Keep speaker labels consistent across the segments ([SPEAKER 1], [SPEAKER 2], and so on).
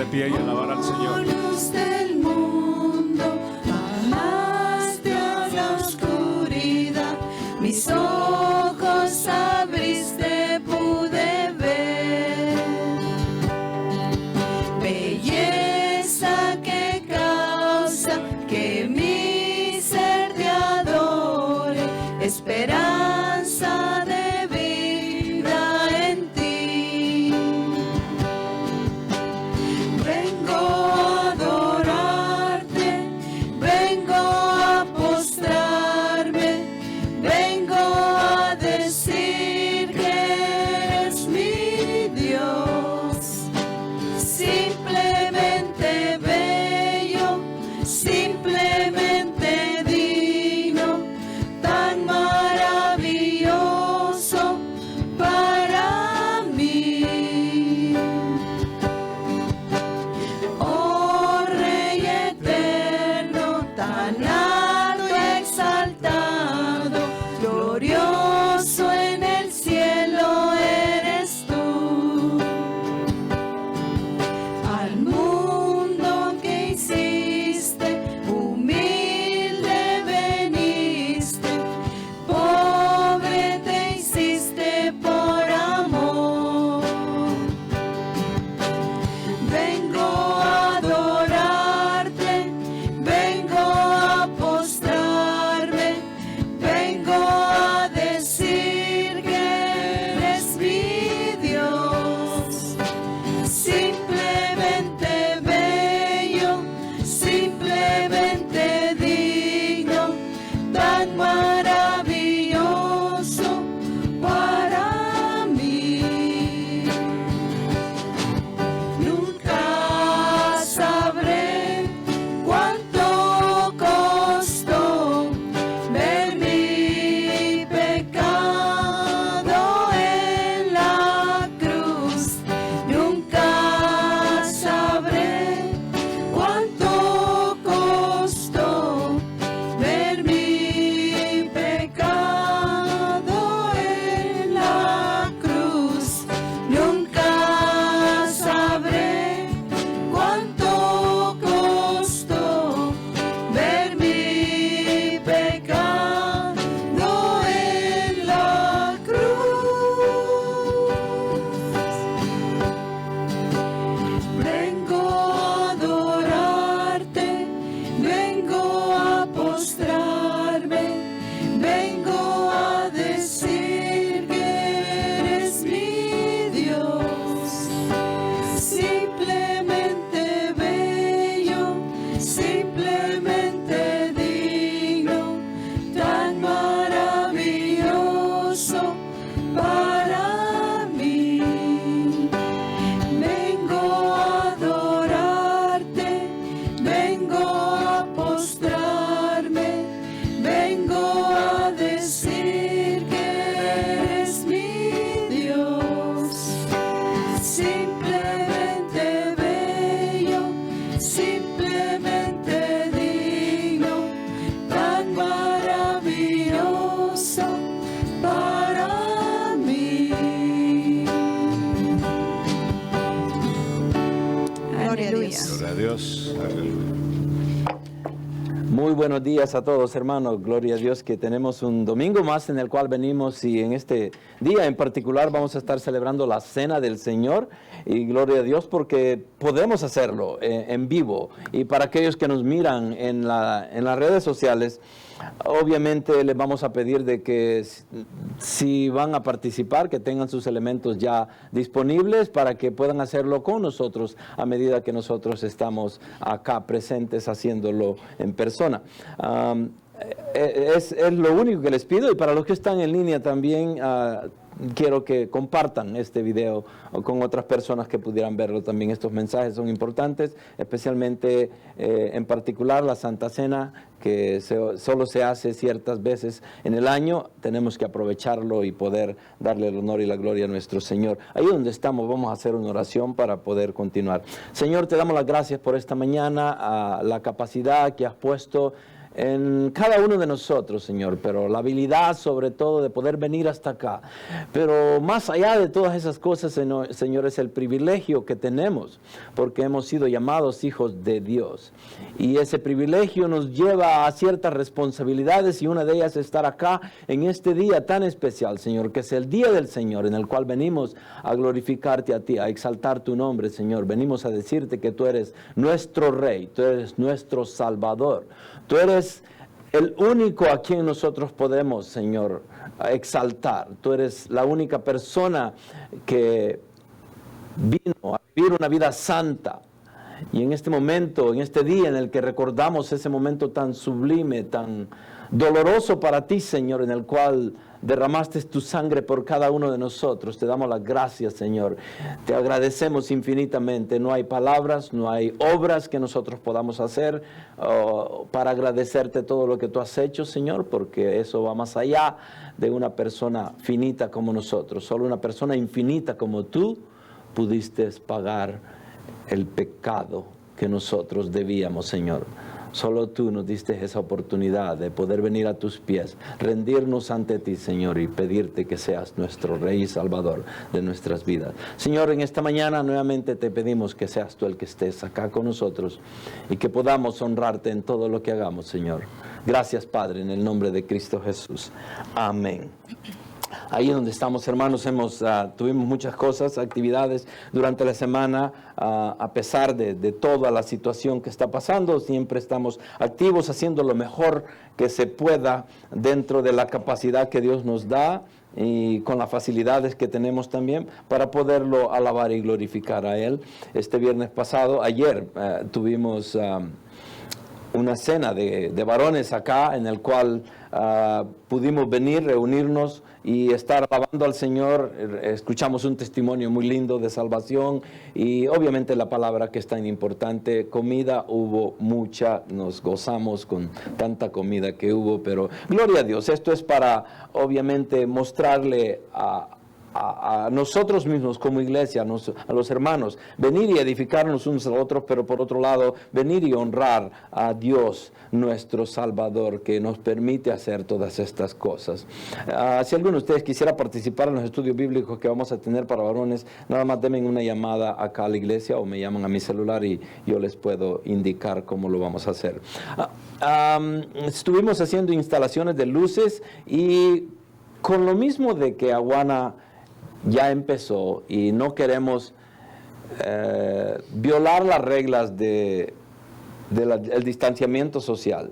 [SPEAKER 1] Y alabar al Señor.
[SPEAKER 2] Luz del mundo, bajaste a la oscuridad, mis ojos abriste, pude ver belleza que causa que mi ser te adore, esperanza de vida en ti. Vengo a adorarte, vengo a postrarme, vengo a decir que eres mi Dios. Simplemente bello, simplemente digno, tan maravilloso para mí. Oh Rey eterno, tan alto y exaltado, glorioso en el cielo eres tú. Al mundo que hiciste, humilde veniste, pobre te hiciste por amor. Vengo a adorarte, vengo a postrarme, vengo a decir que eres mi Dios. Simplemente bello, simplemente digno, tan maravilloso para mí. Nunca sabré cuánto costó ver mi pecado en la cruz. Nunca sabré cuánto costó ver mi pecado en la cruz. Nunca sabré cuánto costó ver mi pecado en la cruz. Vengo a adorarte, vengo a postrarme, vengo a decir que eres mi Dios. Simplemente bello, simplemente digno, tan maravilloso para mí. Vengo a adorarte, vengo a postrarme, vengo a decir que eres mi Dios. Simplemente bello, simplemente digno, tan maravilloso para mí. Aleluya.
[SPEAKER 1] Gloria a Dios. Aleluya.
[SPEAKER 3] Muy buenos días a todos, hermanos. Gloria a Dios que tenemos un domingo más en el cual venimos y en este día en particular vamos a estar celebrando la Cena del Señor. Y gloria a Dios porque podemos hacerlo en vivo. Y para aquellos que nos miran en las redes sociales, obviamente les vamos a pedir de que si van a participar, que tengan sus elementos ya disponibles para que puedan hacerlo con nosotros a medida que nosotros estamos acá presentes haciéndolo en persona. Es lo único que les pido, y para los que están en línea también quiero que compartan este video con otras personas que pudieran verlo también. Estos mensajes son importantes, especialmente en particular la Santa Cena, que solo se hace ciertas veces en el año. Tenemos que aprovecharlo y poder darle el honor y la gloria a nuestro Señor. Ahí donde estamos vamos a hacer una oración para poder continuar. Señor, te damos las gracias por esta mañana, a la capacidad que has puesto en cada uno de nosotros, Señor, pero la habilidad sobre todo de poder venir hasta acá. Pero más allá de todas esas cosas, Señor, es el privilegio que tenemos, porque hemos sido llamados hijos de Dios. Y ese privilegio nos lleva a ciertas responsabilidades, y una de ellas es estar acá en este día tan especial, Señor, que es el día del Señor, en el cual venimos a glorificarte a ti, a exaltar tu nombre, Señor. Venimos a decirte que tú eres nuestro Rey, tú eres nuestro Salvador. Tú eres el único a quien nosotros podemos, Señor, exaltar. Tú eres la única persona que vino a vivir una vida santa. Y en este momento, en este día en el que recordamos ese momento tan sublime, tan doloroso para ti, Señor, en el cual derramaste tu sangre por cada uno de nosotros, te damos las gracias, Señor. Te agradecemos infinitamente. No hay palabras, no hay obras que nosotros podamos hacer para agradecerte todo lo que tú has hecho, Señor, porque eso va más allá de una persona finita como nosotros. Solo una persona infinita como tú pudiste pagar el pecado que nosotros debíamos, Señor. Solo tú nos diste esa oportunidad de poder venir a tus pies, rendirnos ante ti, Señor, y pedirte que seas nuestro Rey y Salvador de nuestras vidas. Señor, en esta mañana nuevamente te pedimos que seas tú el que estés acá con nosotros y que podamos honrarte en todo lo que hagamos, Señor. Gracias, Padre, en el nombre de Cristo Jesús. Amén. Ahí donde estamos, hermanos, tuvimos muchas cosas, actividades durante la semana, a pesar de toda la situación que está pasando. Siempre estamos activos, haciendo lo mejor que se pueda dentro de la capacidad que Dios nos da y con las facilidades que tenemos también para poderlo alabar y glorificar a Él. Este viernes pasado, ayer, tuvimos una cena de varones acá, en el cual pudimos venir, reunirnos y estar alabando al Señor. Escuchamos un testimonio muy lindo de salvación y obviamente la palabra que es tan importante. Comida hubo mucha, nos gozamos con tanta comida que hubo, pero gloria a Dios. Esto es para obviamente mostrarle a nosotros mismos como iglesia, a los hermanos, venir y edificarnos unos a otros, pero por otro lado, venir y honrar a Dios, nuestro Salvador, que nos permite hacer todas estas cosas. Si alguno de ustedes quisiera participar en los estudios bíblicos que vamos a tener para varones, nada más denme una llamada acá a la iglesia o me llaman a mi celular y yo les puedo indicar cómo lo vamos a hacer. Estuvimos haciendo instalaciones de luces y con lo mismo de que Aguana ya empezó y no queremos violar las reglas del distanciamiento social.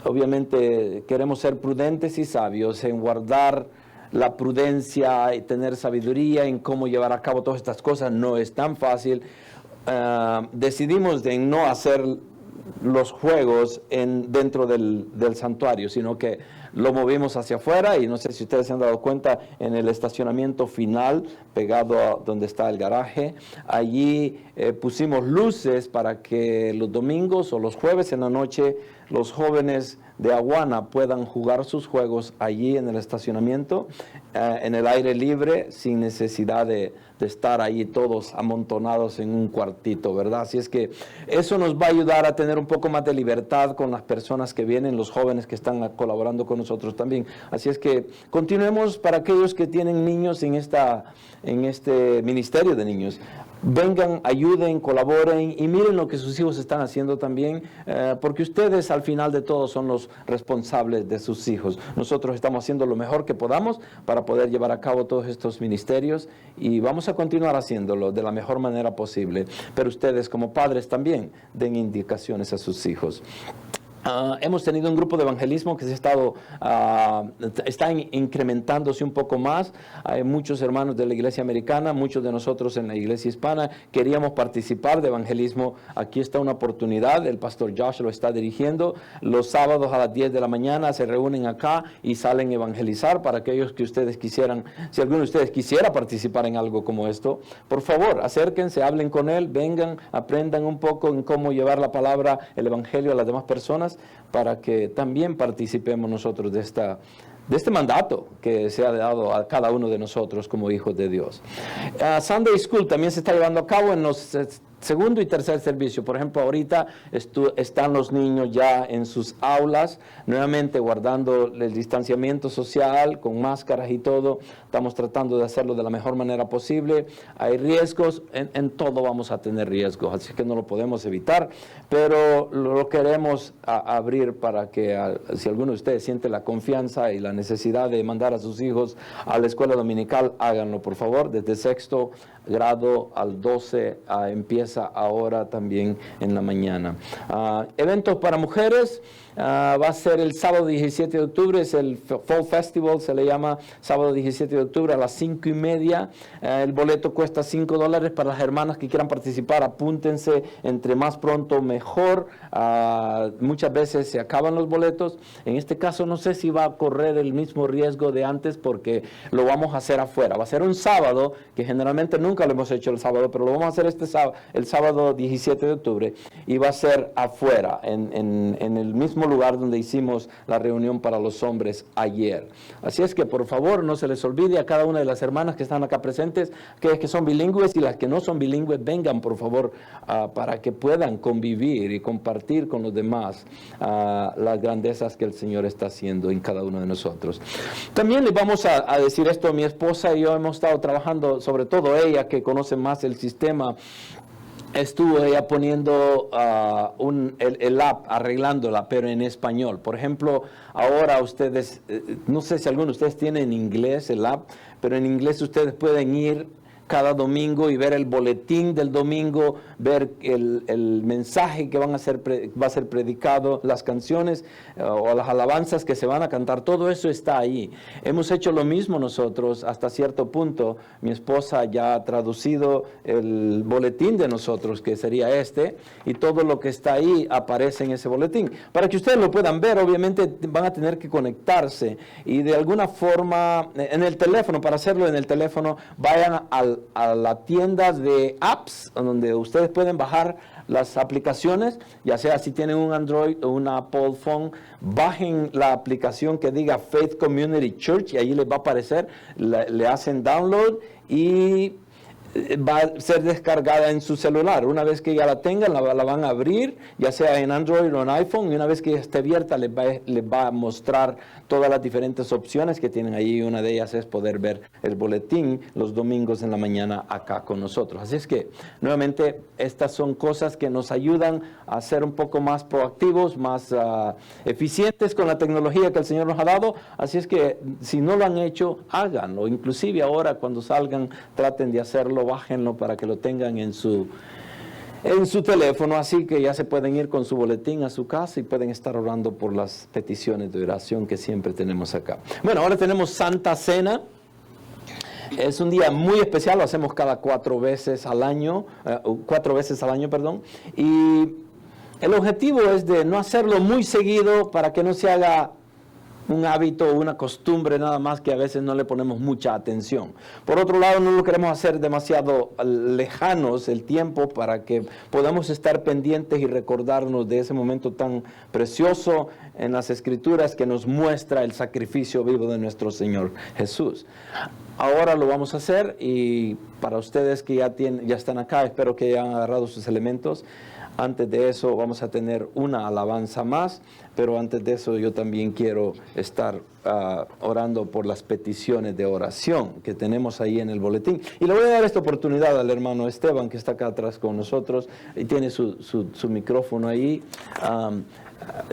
[SPEAKER 3] Obviamente queremos ser prudentes y sabios en guardar la prudencia y tener sabiduría en cómo llevar a cabo todas estas cosas. No es tan fácil. Decidimos de no hacer los juegos dentro del santuario, sino que lo movimos hacia afuera, y no sé si ustedes se han dado cuenta, en el estacionamiento final, pegado a donde está el garaje, allí pusimos luces para que los domingos o los jueves en la noche los jóvenes de Aguana puedan jugar sus juegos allí en el estacionamiento, en el aire libre, sin necesidad de estar ahí todos amontonados en un cuartito, ¿verdad? Así es que eso nos va a ayudar a tener un poco más de libertad con las personas que vienen, los jóvenes que están colaborando con nosotros también. Así es que continuemos. Para aquellos que tienen niños en este ministerio de niños, vengan, ayuden, colaboren y miren lo que sus hijos están haciendo también, porque ustedes al final de todo son los responsables de sus hijos. Nosotros estamos haciendo lo mejor que podamos para poder llevar a cabo todos estos ministerios y vamos a continuar haciéndolo de la mejor manera posible, pero ustedes como padres también den indicaciones a sus hijos. Hemos tenido un grupo de evangelismo que se está incrementándose un poco más. Hay muchos hermanos de la iglesia americana, muchos de nosotros en la iglesia hispana queríamos participar de evangelismo. Aquí está una oportunidad, el pastor Josh lo está dirigiendo. Los sábados a las 10 de la mañana se reúnen acá y salen a evangelizar. Para aquellos que ustedes quisieran, si alguno de ustedes quisiera participar en algo como esto, por favor, acérquense, hablen con él, vengan, aprendan un poco en cómo llevar la palabra, el evangelio a las demás personas, para que también participemos nosotros de este mandato que se ha dado a cada uno de nosotros como hijos de Dios. Sunday School también se está llevando a cabo en los segundo y tercer servicio. Por ejemplo, ahorita están los niños ya en sus aulas, nuevamente guardando el distanciamiento social, con máscaras y todo. Estamos tratando de hacerlo de la mejor manera posible. Hay riesgos, en todo vamos a tener riesgos, así que no lo podemos evitar, pero lo queremos abrir para que si alguno de ustedes siente la confianza y la necesidad de mandar a sus hijos a la escuela dominical, háganlo por favor. Desde sexto grado al 12 empieza ahora también en la mañana. Eventos para mujeres. Va a ser el sábado 17 de octubre, es el Fall Festival, se le llama sábado 17 de octubre a las 5:30. El boleto cuesta $5 para las hermanas que quieran participar. Apúntense, entre más pronto mejor. Muchas veces se acaban los boletos. En este caso no sé si va a correr el mismo riesgo de antes porque lo vamos a hacer afuera. Va a ser un sábado, que generalmente nunca lo hemos hecho el sábado, pero lo vamos a hacer el sábado 17 de octubre y va a ser afuera, en el mismo lugar donde hicimos la reunión para los hombres ayer. Así es que por favor no se les olvide a cada una de las hermanas que están acá presentes, aquellas que son bilingües y las que no son bilingües, vengan por favor para que puedan convivir y compartir con los demás las grandezas que el Señor está haciendo en cada uno de nosotros. También les vamos a decir esto, mi esposa y yo hemos estado trabajando, sobre todo ella que conoce más el sistema. Estuvo ella poniendo el app, arreglándola, pero en español. Por ejemplo, ahora ustedes, no sé si alguno de ustedes tiene en inglés el app, pero en inglés ustedes pueden ir cada domingo y ver el boletín del domingo, ver el mensaje que va a ser predicado, las canciones o las alabanzas que se van a cantar, todo eso está ahí. Hemos hecho lo mismo nosotros hasta cierto punto. Mi esposa ya ha traducido el boletín de nosotros, que sería y todo lo que está ahí aparece en ese boletín. Para que ustedes lo puedan ver, obviamente van a tener que conectarse y de alguna forma en el teléfono, para hacerlo en el teléfono, vayan a la tienda de apps donde ustedes pueden bajar las aplicaciones, ya sea si tienen un Android o un Apple phone, bajen la aplicación que diga Faith Community Church y ahí les va a aparecer, le hacen download y va a ser descargada en su celular. Una vez que ya la tengan, la van a abrir, ya sea en Android o en iPhone, y una vez que esté abierta les va a mostrar todas las diferentes opciones que tienen ahí. Una de ellas es poder ver el boletín los domingos en la mañana acá con nosotros. Así es que, nuevamente, estas son cosas que nos ayudan a ser un poco más proactivos, más eficientes con la tecnología que el Señor nos ha dado. Así es que, si no lo han hecho, háganlo. Inclusive ahora, cuando salgan, traten de hacerlo, bájenlo para que lo tengan en su teléfono, así que ya se pueden ir con su boletín a su casa y pueden estar orando por las peticiones de oración que siempre tenemos acá. Bueno, ahora tenemos Santa Cena. Es un día muy especial, lo hacemos cada 4 veces al año, y el objetivo es de no hacerlo muy seguido para que no se haga un hábito o una costumbre nada más que a veces no le ponemos mucha atención. Por otro lado, no lo queremos hacer demasiado lejanos el tiempo para que podamos estar pendientes y recordarnos de ese momento tan precioso en las Escrituras que nos muestra el sacrificio vivo de nuestro Señor Jesús. Ahora lo vamos a hacer y para ustedes que ya están acá, espero que hayan agarrado sus elementos. Antes de eso vamos a tener una alabanza más, pero antes de eso yo también quiero estar orando por las peticiones de oración que tenemos ahí en el boletín. Y le voy a dar esta oportunidad al hermano Esteban, que está acá atrás con nosotros y tiene su micrófono ahí.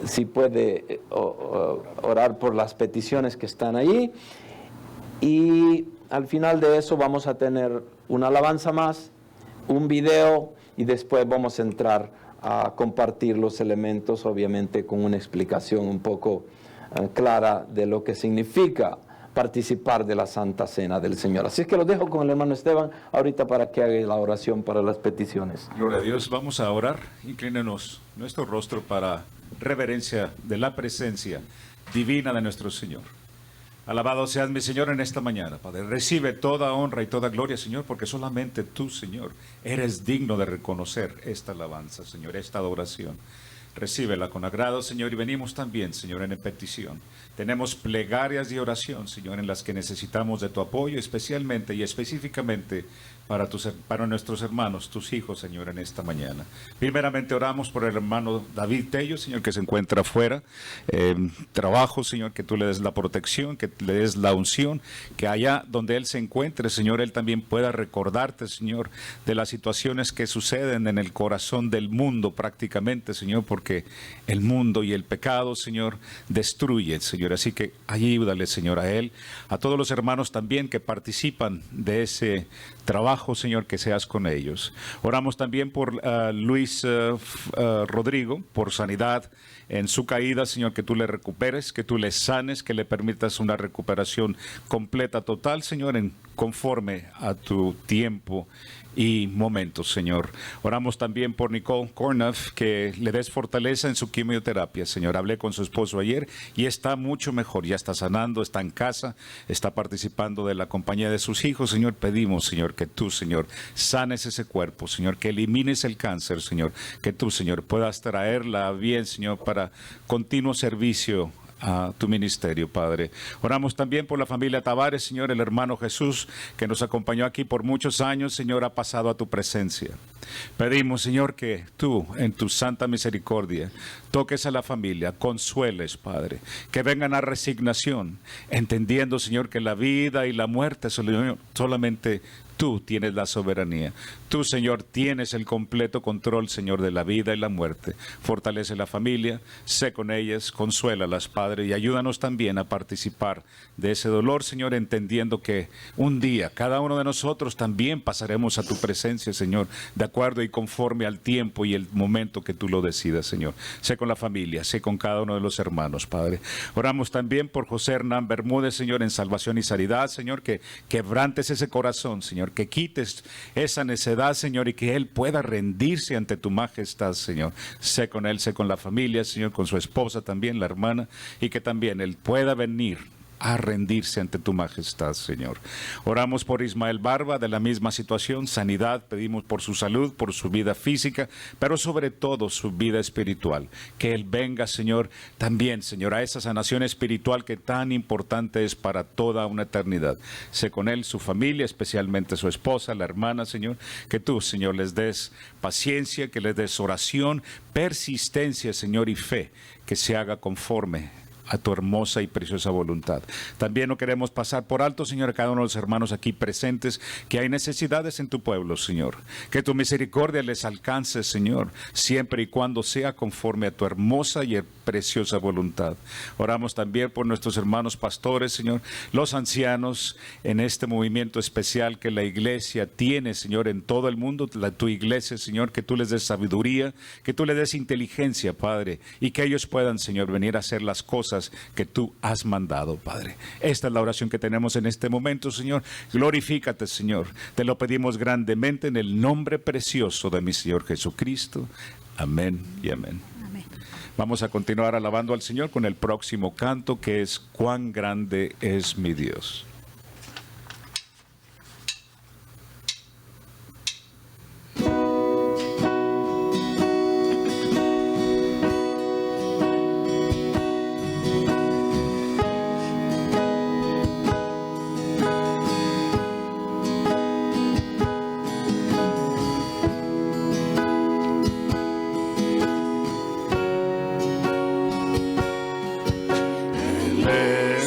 [SPEAKER 3] Si puede orar por las peticiones que están ahí. Y al final de eso vamos a tener una alabanza más. un video y después vamos a entrar a compartir los elementos, obviamente con una explicación un poco clara de lo que significa participar de la Santa Cena del Señor. Así es que lo dejo con el hermano Esteban ahorita para que haga la oración para las peticiones.
[SPEAKER 1] Gloria a Dios, vamos a orar. Inclínenos nuestro rostro para reverencia de la presencia divina de nuestro Señor. Alabado seas mi Señor en esta mañana, Padre. Recibe toda honra y toda gloria, Señor, porque solamente tú, Señor, eres digno de reconocer esta alabanza, Señor, esta adoración. Recíbela con agrado, Señor, y venimos también, Señor, en petición. Tenemos plegarias de oración, Señor, en las que necesitamos de tu apoyo, especialmente y específicamente para nuestros hermanos, tus hijos, Señor, en esta mañana. Primeramente oramos por el hermano David Tello, Señor, que se encuentra afuera. Trabajo, Señor, que tú le des la protección, que le des la unción, que allá donde él se encuentre, Señor, él también pueda recordarte, Señor, de las situaciones que suceden en el corazón del mundo prácticamente, Señor, porque el mundo y el pecado, Señor, destruye, Señor. Así que ayúdale, Señor, a él, a todos los hermanos también que participan de ese trabajo, Señor, que seas con ellos. Oramos también por Luis Rodrigo, por sanidad en su caída, Señor, que tú le recuperes, que tú le sanes, que le permitas una recuperación completa, total, Señor, conforme a tu tiempo y momentos, Señor. Oramos también por Nicole Kornoff, que le des fortaleza en su quimioterapia, Señor. Hablé con su esposo ayer y está mucho mejor, ya está sanando, está en casa, está participando de la compañía de sus hijos, Señor. Pedimos, Señor, que tú, Señor, sanes ese cuerpo, Señor, que elimines el cáncer, Señor, que tú, Señor, puedas traerla bien, Señor, para continuo servicio a tu ministerio, Padre. Oramos también por la familia Tavares, Señor, el hermano Jesús, que nos acompañó aquí por muchos años, Señor, ha pasado a tu presencia. Pedimos, Señor, que tú, en tu santa misericordia, toques a la familia, consueles, Padre, que vengan a resignación, entendiendo, Señor, que la vida y la muerte solamente tú tienes la soberanía. Tú, Señor, tienes el completo control, Señor, de la vida y la muerte. Fortalece la familia, sé con ellas, consuélalas, Padre, y ayúdanos también a participar de ese dolor, Señor, entendiendo que un día cada uno de nosotros también pasaremos a tu presencia, Señor, de acuerdo y conforme al tiempo y el momento que tú lo decidas, Señor. Sé con la familia, sé con cada uno de los hermanos, Padre. Oramos también por José Hernán Bermúdez, Señor, en salvación y sanidad, Señor, que quebrantes ese corazón, Señor, que quites esa necedad, Señor, y que él pueda rendirse ante tu majestad, Señor. Sé con él, sé con la familia, Señor, con su esposa también, la hermana, y que también él pueda venir a rendirse ante tu majestad, Señor. Oramos por Ismael Barba, de la misma situación, sanidad, pedimos por su salud, por su vida física, pero sobre todo su vida espiritual. Que él venga, Señor, también, Señor, a esa sanación espiritual que tan importante es para toda una eternidad. Sé con él, su familia, especialmente su esposa, la hermana, Señor, que tú, Señor, les des paciencia, que les des oración, persistencia, Señor, y fe, que se haga conforme a tu hermosa y preciosa voluntad. También no queremos pasar por alto, Señor, a cada uno de los hermanos aquí presentes, que hay necesidades en tu pueblo, Señor. Que tu misericordia les alcance, Señor, siempre y cuando sea conforme a tu hermosa y preciosa voluntad. Oramos también por nuestros hermanos pastores, Señor, los ancianos en este movimiento especial que la iglesia tiene, Señor, en todo el mundo, tu iglesia, Señor, que tú les des sabiduría, que tú les des inteligencia, Padre, y que ellos puedan, Señor, venir a hacer las cosas que tú has mandado, Padre. Esta es la oración que tenemos en este momento, Señor. Glorifícate, Señor. Te lo pedimos grandemente en el nombre precioso de mi Señor Jesucristo. Amén y amén.
[SPEAKER 2] Amén.
[SPEAKER 1] Vamos a continuar alabando al Señor con el próximo canto, que es Cuán grande es mi Dios.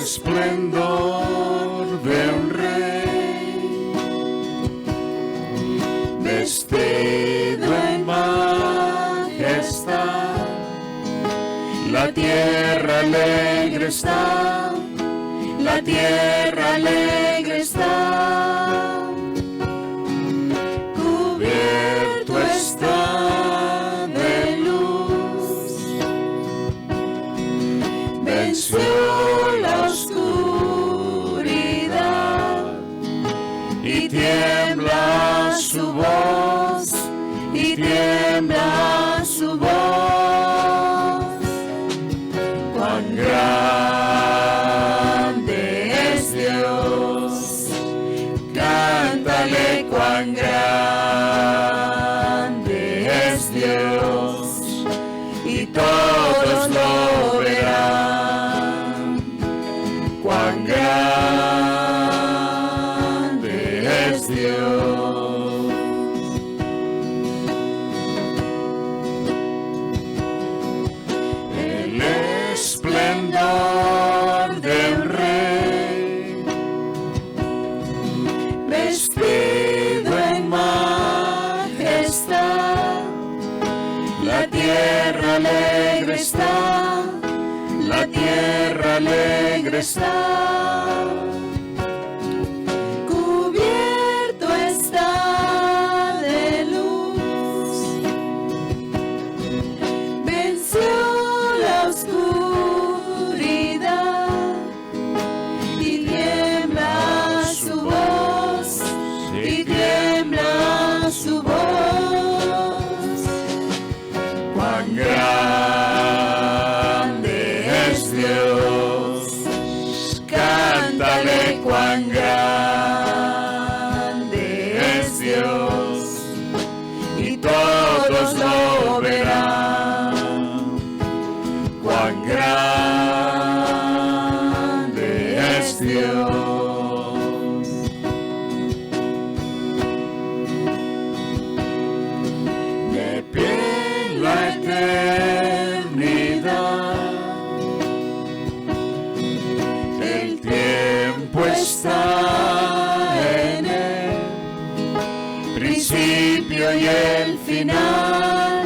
[SPEAKER 4] Esplendor de un rey, vestido en majestad, la tierra alegre está, la tierra alegre está, cubierta Dios, y todos lo verán. Cuán grande es Dios. El esplendor del Rey, vestido en majestad, la tierra alegre está, la tierra alegre está, cubierto está de luz, venció la oscuridad y tiembla su voz, y tiembla su voz. Cuán grande es Dios, cántale cuán grande es Dios, y todos lo verán. Cuán grande es Dios. De pie en la eternidad, el tiempo está en él, principio y el final,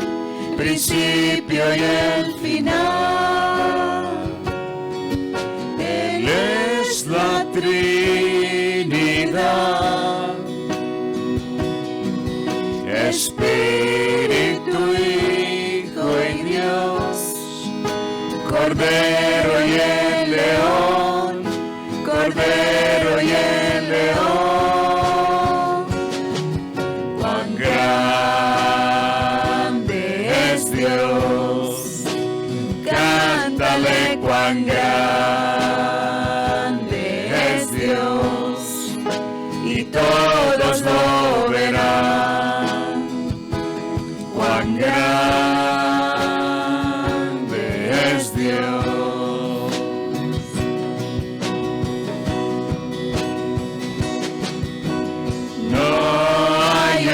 [SPEAKER 4] principio y el final. Él es la Trinidad, Espíritu, Hijo y Dios, Cordero y el León, Cordero y el León. Cuán grande es Dios, cántale cuán grande es Dios, y todos lo verán. Cuán grande es Dios. No hay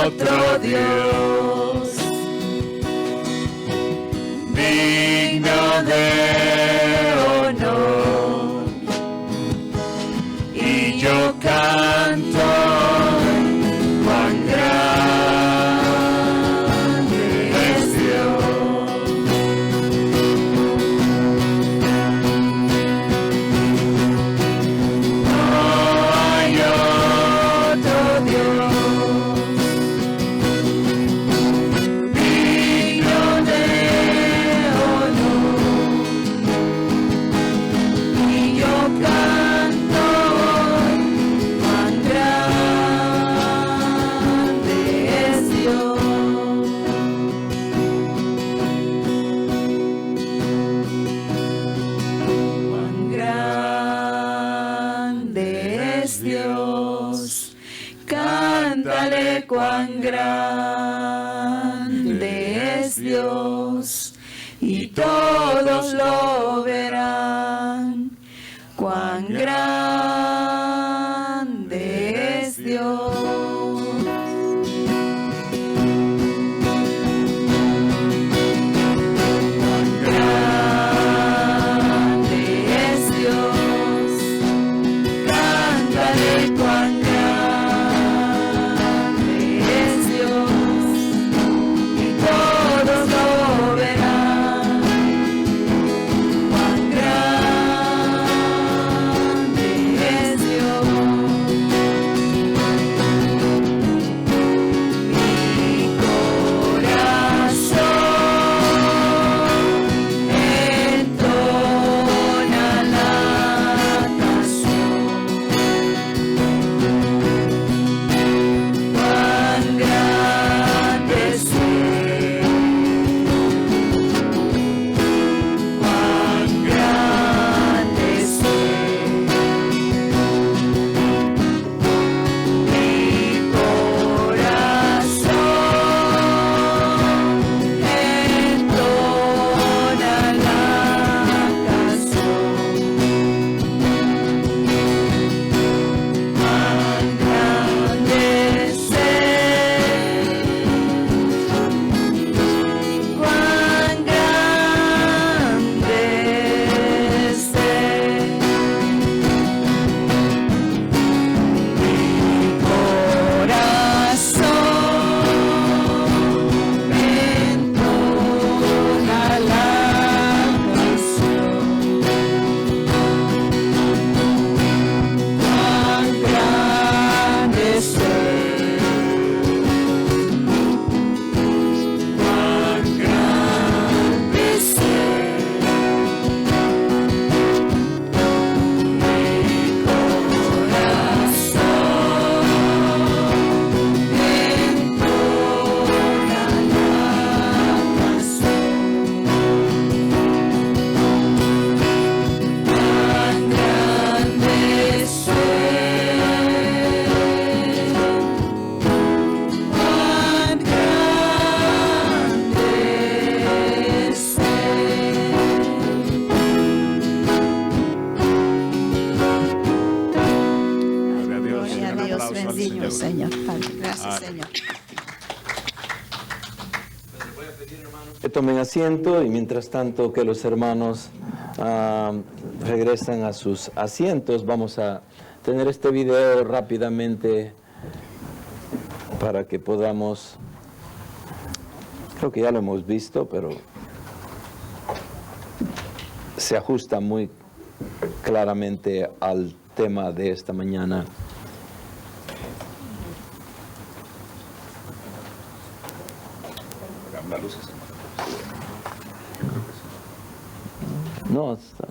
[SPEAKER 4] otro Dios digno de honor, y yo canto cuán grande es Dios. No hay otro Dios digno de honor, y yo canto cuán grande es Dios. Cuán grande es Dios, cántale cuán grande es Dios, y todos lo verán. Cuán grande es Dios. Cuán grande es Dios, cántale cuán grande es Dios, y todos lo verán. Cuán grande
[SPEAKER 3] Que tomen asiento y mientras tanto que los hermanos regresan a sus asientos, vamos a tener este video rápidamente para que podamos, creo que ya lo hemos visto, pero se ajusta muy claramente al tema de esta mañana.
[SPEAKER 1] Las luces.
[SPEAKER 3] No, está...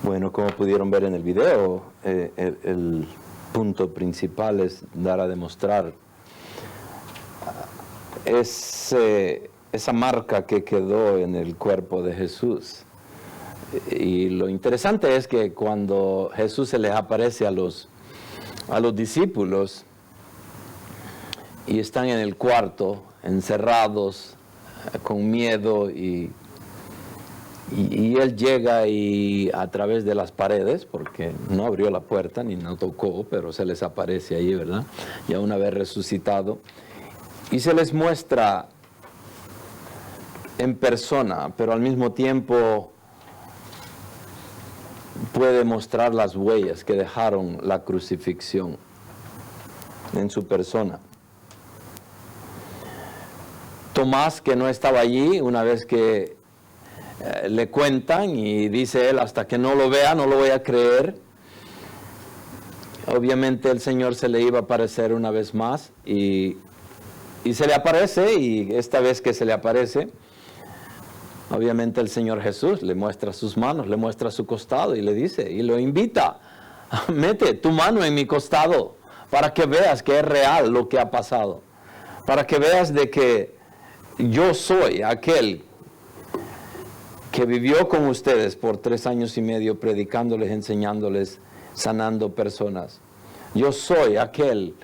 [SPEAKER 3] Bueno, como pudieron ver en el video, el punto principal es dar a demostrar esa marca que quedó en el cuerpo de Jesús. Y lo interesante es que cuando Jesús se les aparece a los discípulos y están en el cuarto, encerrados, con miedo, y él llega y a través de las paredes, porque no abrió la puerta ni no tocó, pero se les aparece ahí, ¿verdad? Ya una vez resucitado, y se les muestra en persona, pero al mismo tiempo puede mostrar las huellas que dejaron la crucifixión en su persona. Tomás, que no estaba allí, una vez que le cuentan y dice él, hasta que no lo vea no lo voy a creer. Obviamente el Señor se le iba a aparecer una vez más y Y se le aparece, y esta vez que se le aparece, obviamente el Señor Jesús le muestra sus manos, le muestra su costado y le dice, y lo invita, mete tu mano en mi costado para que veas que es real lo que ha pasado, para que veas de que yo soy aquel que vivió con ustedes por 3 años y medio predicándoles, enseñándoles, sanando personas. Yo soy aquel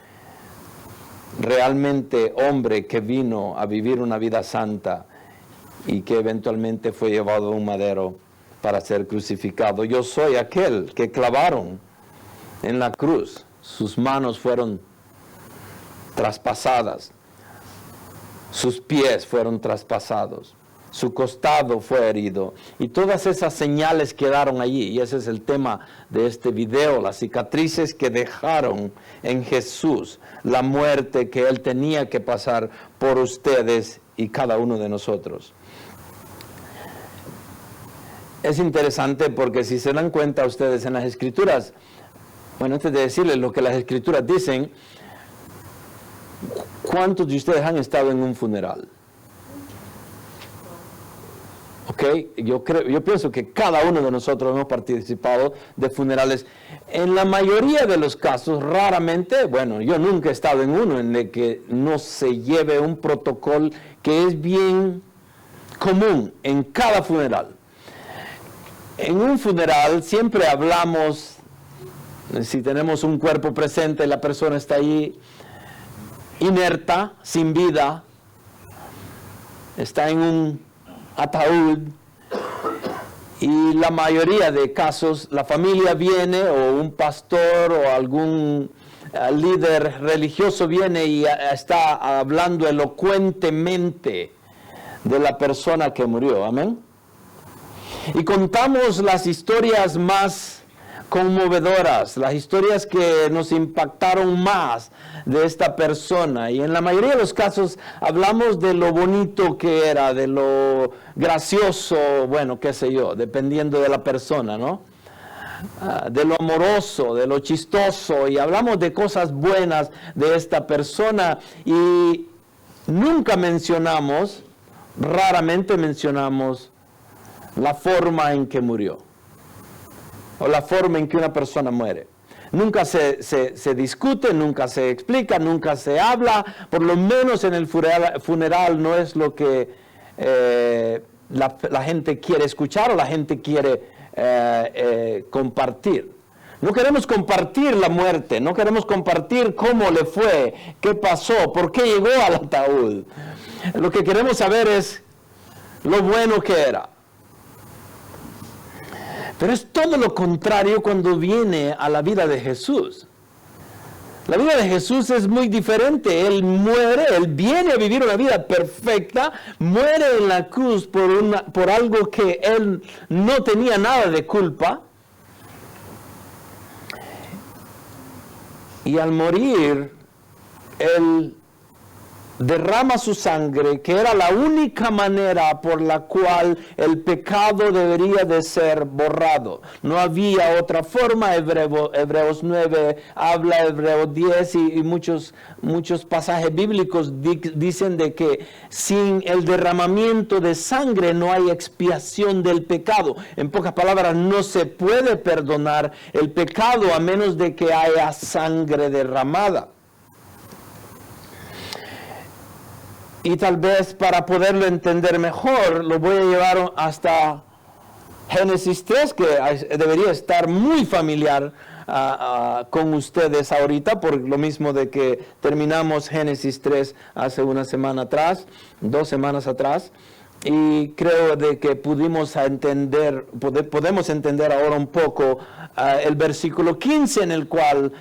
[SPEAKER 3] realmente hombre que vino a vivir una vida santa y que eventualmente fue llevado a un madero para ser crucificado. Yo soy aquel que clavaron en la cruz. Sus manos fueron traspasadas, sus pies fueron traspasados, su costado fue herido, y todas esas señales quedaron allí, y ese es el tema de este video, las cicatrices que dejaron en Jesús, la muerte que Él tenía que pasar por ustedes y cada uno de nosotros. Es interesante porque si se dan cuenta ustedes en las Escrituras, bueno, antes de decirles lo que las Escrituras dicen, ¿cuántos de ustedes han estado en un funeral? ¿Ok? Yo pienso que cada uno de nosotros hemos participado de funerales. En la mayoría de los casos, raramente, bueno, yo nunca he estado en uno en el que no se lleve un protocolo que es bien común en cada funeral. En un funeral siempre hablamos, si tenemos un cuerpo presente, la persona está ahí inerta, sin vida, está en un ataúd, y la mayoría de casos la familia viene, o un pastor o algún líder religioso viene y está hablando elocuentemente de la persona que murió, amén. Y contamos las historias más conmovedoras, las historias que nos impactaron más de esta persona, y en la mayoría de los casos hablamos de lo bonito que era, de lo gracioso, bueno, qué sé yo, dependiendo de la persona, ¿no? De lo amoroso, de lo chistoso, y hablamos de cosas buenas de esta persona, y nunca mencionamos, raramente mencionamos la forma en que murió, o la forma en que una persona muere. Nunca se discute, nunca se explica, nunca se habla, por lo menos en el funeral no es lo que la gente quiere escuchar o la gente quiere compartir. No queremos compartir la muerte, no queremos compartir cómo le fue, qué pasó, por qué llegó al ataúd. Lo que queremos saber es lo bueno que era. Pero es todo lo contrario cuando viene a la vida de Jesús. La vida de Jesús es muy diferente. Él muere, Él viene a vivir una vida perfecta, muere en la cruz por algo que Él no tenía nada de culpa. Y al morir, Él derrama su sangre, que era la única manera por la cual el pecado debería de ser borrado. No había otra forma. Hebreos 9 habla, Hebreos 10 y muchos pasajes bíblicos dicen de que sin el derramamiento de sangre no hay expiación del pecado. En pocas palabras, no se puede perdonar el pecado a menos de que haya sangre derramada. Y tal vez para poderlo entender mejor, lo voy a llevar hasta Génesis 3, que debería estar muy familiar con ustedes ahorita, por lo mismo de que terminamos Génesis 3 hace una semana atrás, 2 semanas atrás. Y creo de que podemos entender ahora un poco el versículo 15, en el cual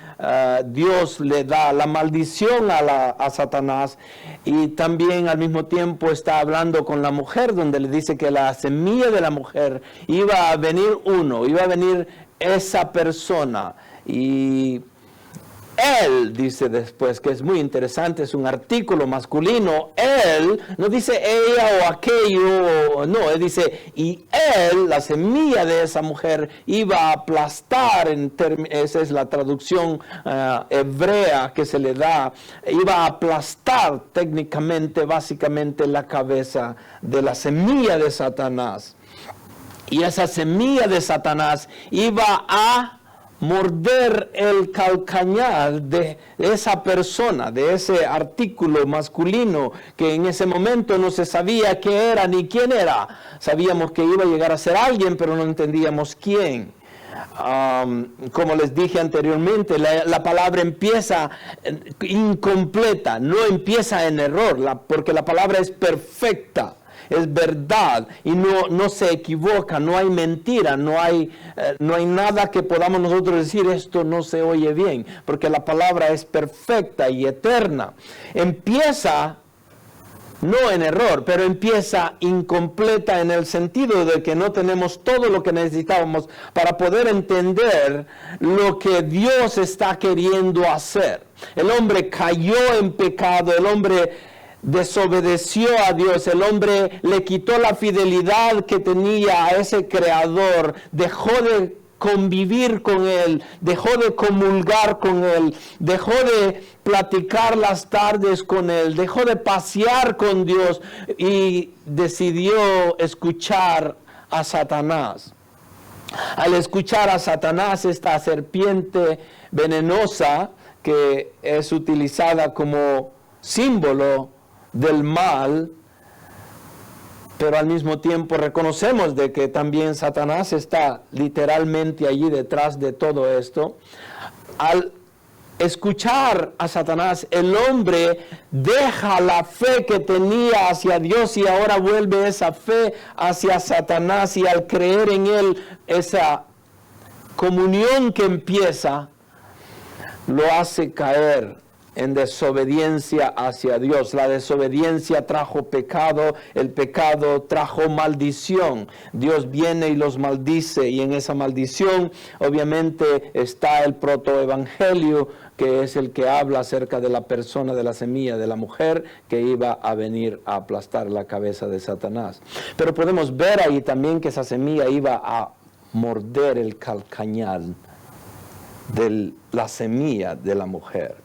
[SPEAKER 3] Dios le da la maldición a Satanás, y también al mismo tiempo está hablando con la mujer, donde le dice que la semilla de la mujer iba a venir esa persona, y él, dice después, que es muy interesante, es un artículo masculino, él, no dice ella o aquello, no, él dice, y él, la semilla de esa mujer, iba a aplastar, esa es la traducción hebrea que se le da, iba a aplastar técnicamente, básicamente, la cabeza de la semilla de Satanás. Y esa semilla de Satanás iba a morder el calcañar de esa persona, de ese artículo masculino que en ese momento no se sabía qué era ni quién era. Sabíamos que iba a llegar a ser alguien, pero no entendíamos quién. Como les dije anteriormente, la palabra empieza incompleta, no empieza en error, porque la palabra es perfecta. Es verdad y no se equivoca, no hay mentira, no hay nada que podamos nosotros decir esto no se oye bien, porque la palabra es perfecta y eterna. Empieza no en error, pero empieza incompleta en el sentido de que no tenemos todo lo que necesitábamos para poder entender lo que Dios está queriendo hacer. El hombre cayó en pecado, el hombre desobedeció a Dios, el hombre le quitó la fidelidad que tenía a ese creador, dejó de convivir con él, dejó de comulgar con él, dejó de platicar las tardes con él, dejó de pasear con Dios y decidió escuchar a Satanás. Al escuchar a Satanás, esta serpiente venenosa que es utilizada como símbolo del mal, pero al mismo tiempo reconocemos de que también Satanás está literalmente allí detrás de todo esto. Al escuchar a Satanás, el hombre deja la fe que tenía hacia Dios y ahora vuelve esa fe hacia Satanás, y al creer en él, esa comunión que empieza, lo hace caer en desobediencia hacia Dios. La desobediencia trajo pecado, el pecado trajo maldición. Dios viene y los maldice, y en esa maldición obviamente está el protoevangelio, que es el que habla acerca de la persona, de la semilla de la mujer que iba a venir a aplastar la cabeza de Satanás. Pero podemos ver ahí también que esa semilla iba a morder el calcañar de la semilla de la mujer.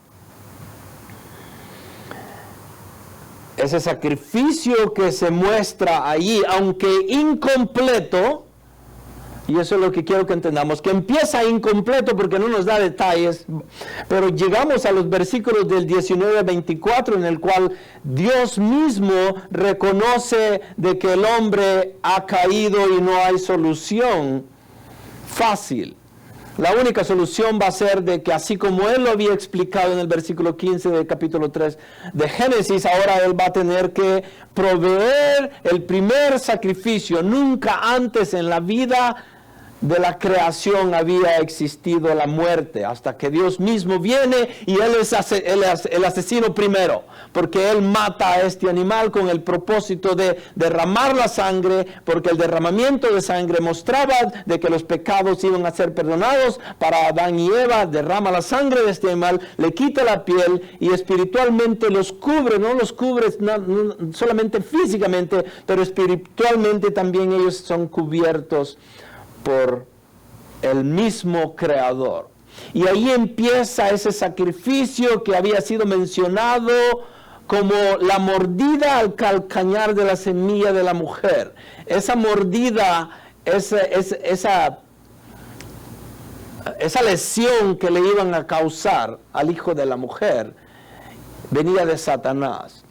[SPEAKER 3] Ese sacrificio que se muestra allí, aunque incompleto, y eso es lo que quiero que entendamos, que empieza incompleto porque no nos da detalles, pero llegamos a los versículos del 19 al 24, en el cual Dios mismo reconoce de que el hombre ha caído y no hay solución fácil. La única solución va a ser de que, así como Él lo había explicado en el versículo 15 del capítulo 3 de Génesis, ahora Él va a tener que proveer el primer sacrificio. Nunca antes en la vida de la creación había existido la muerte, hasta que Dios mismo viene y Él es el asesino primero, porque Él mata a este animal con el propósito de derramar la sangre, porque el derramamiento de sangre mostraba de que los pecados iban a ser perdonados. Para Adán y Eva derrama la sangre de este animal, le quita la piel y espiritualmente los cubre, no los cubre no solamente físicamente, pero espiritualmente también ellos son cubiertos por el mismo Creador. Y ahí empieza ese sacrificio que había sido mencionado como la mordida al calcañar de la semilla de la mujer. Esa mordida, esa lesión que le iban a causar al hijo de la mujer, venía de Satanás.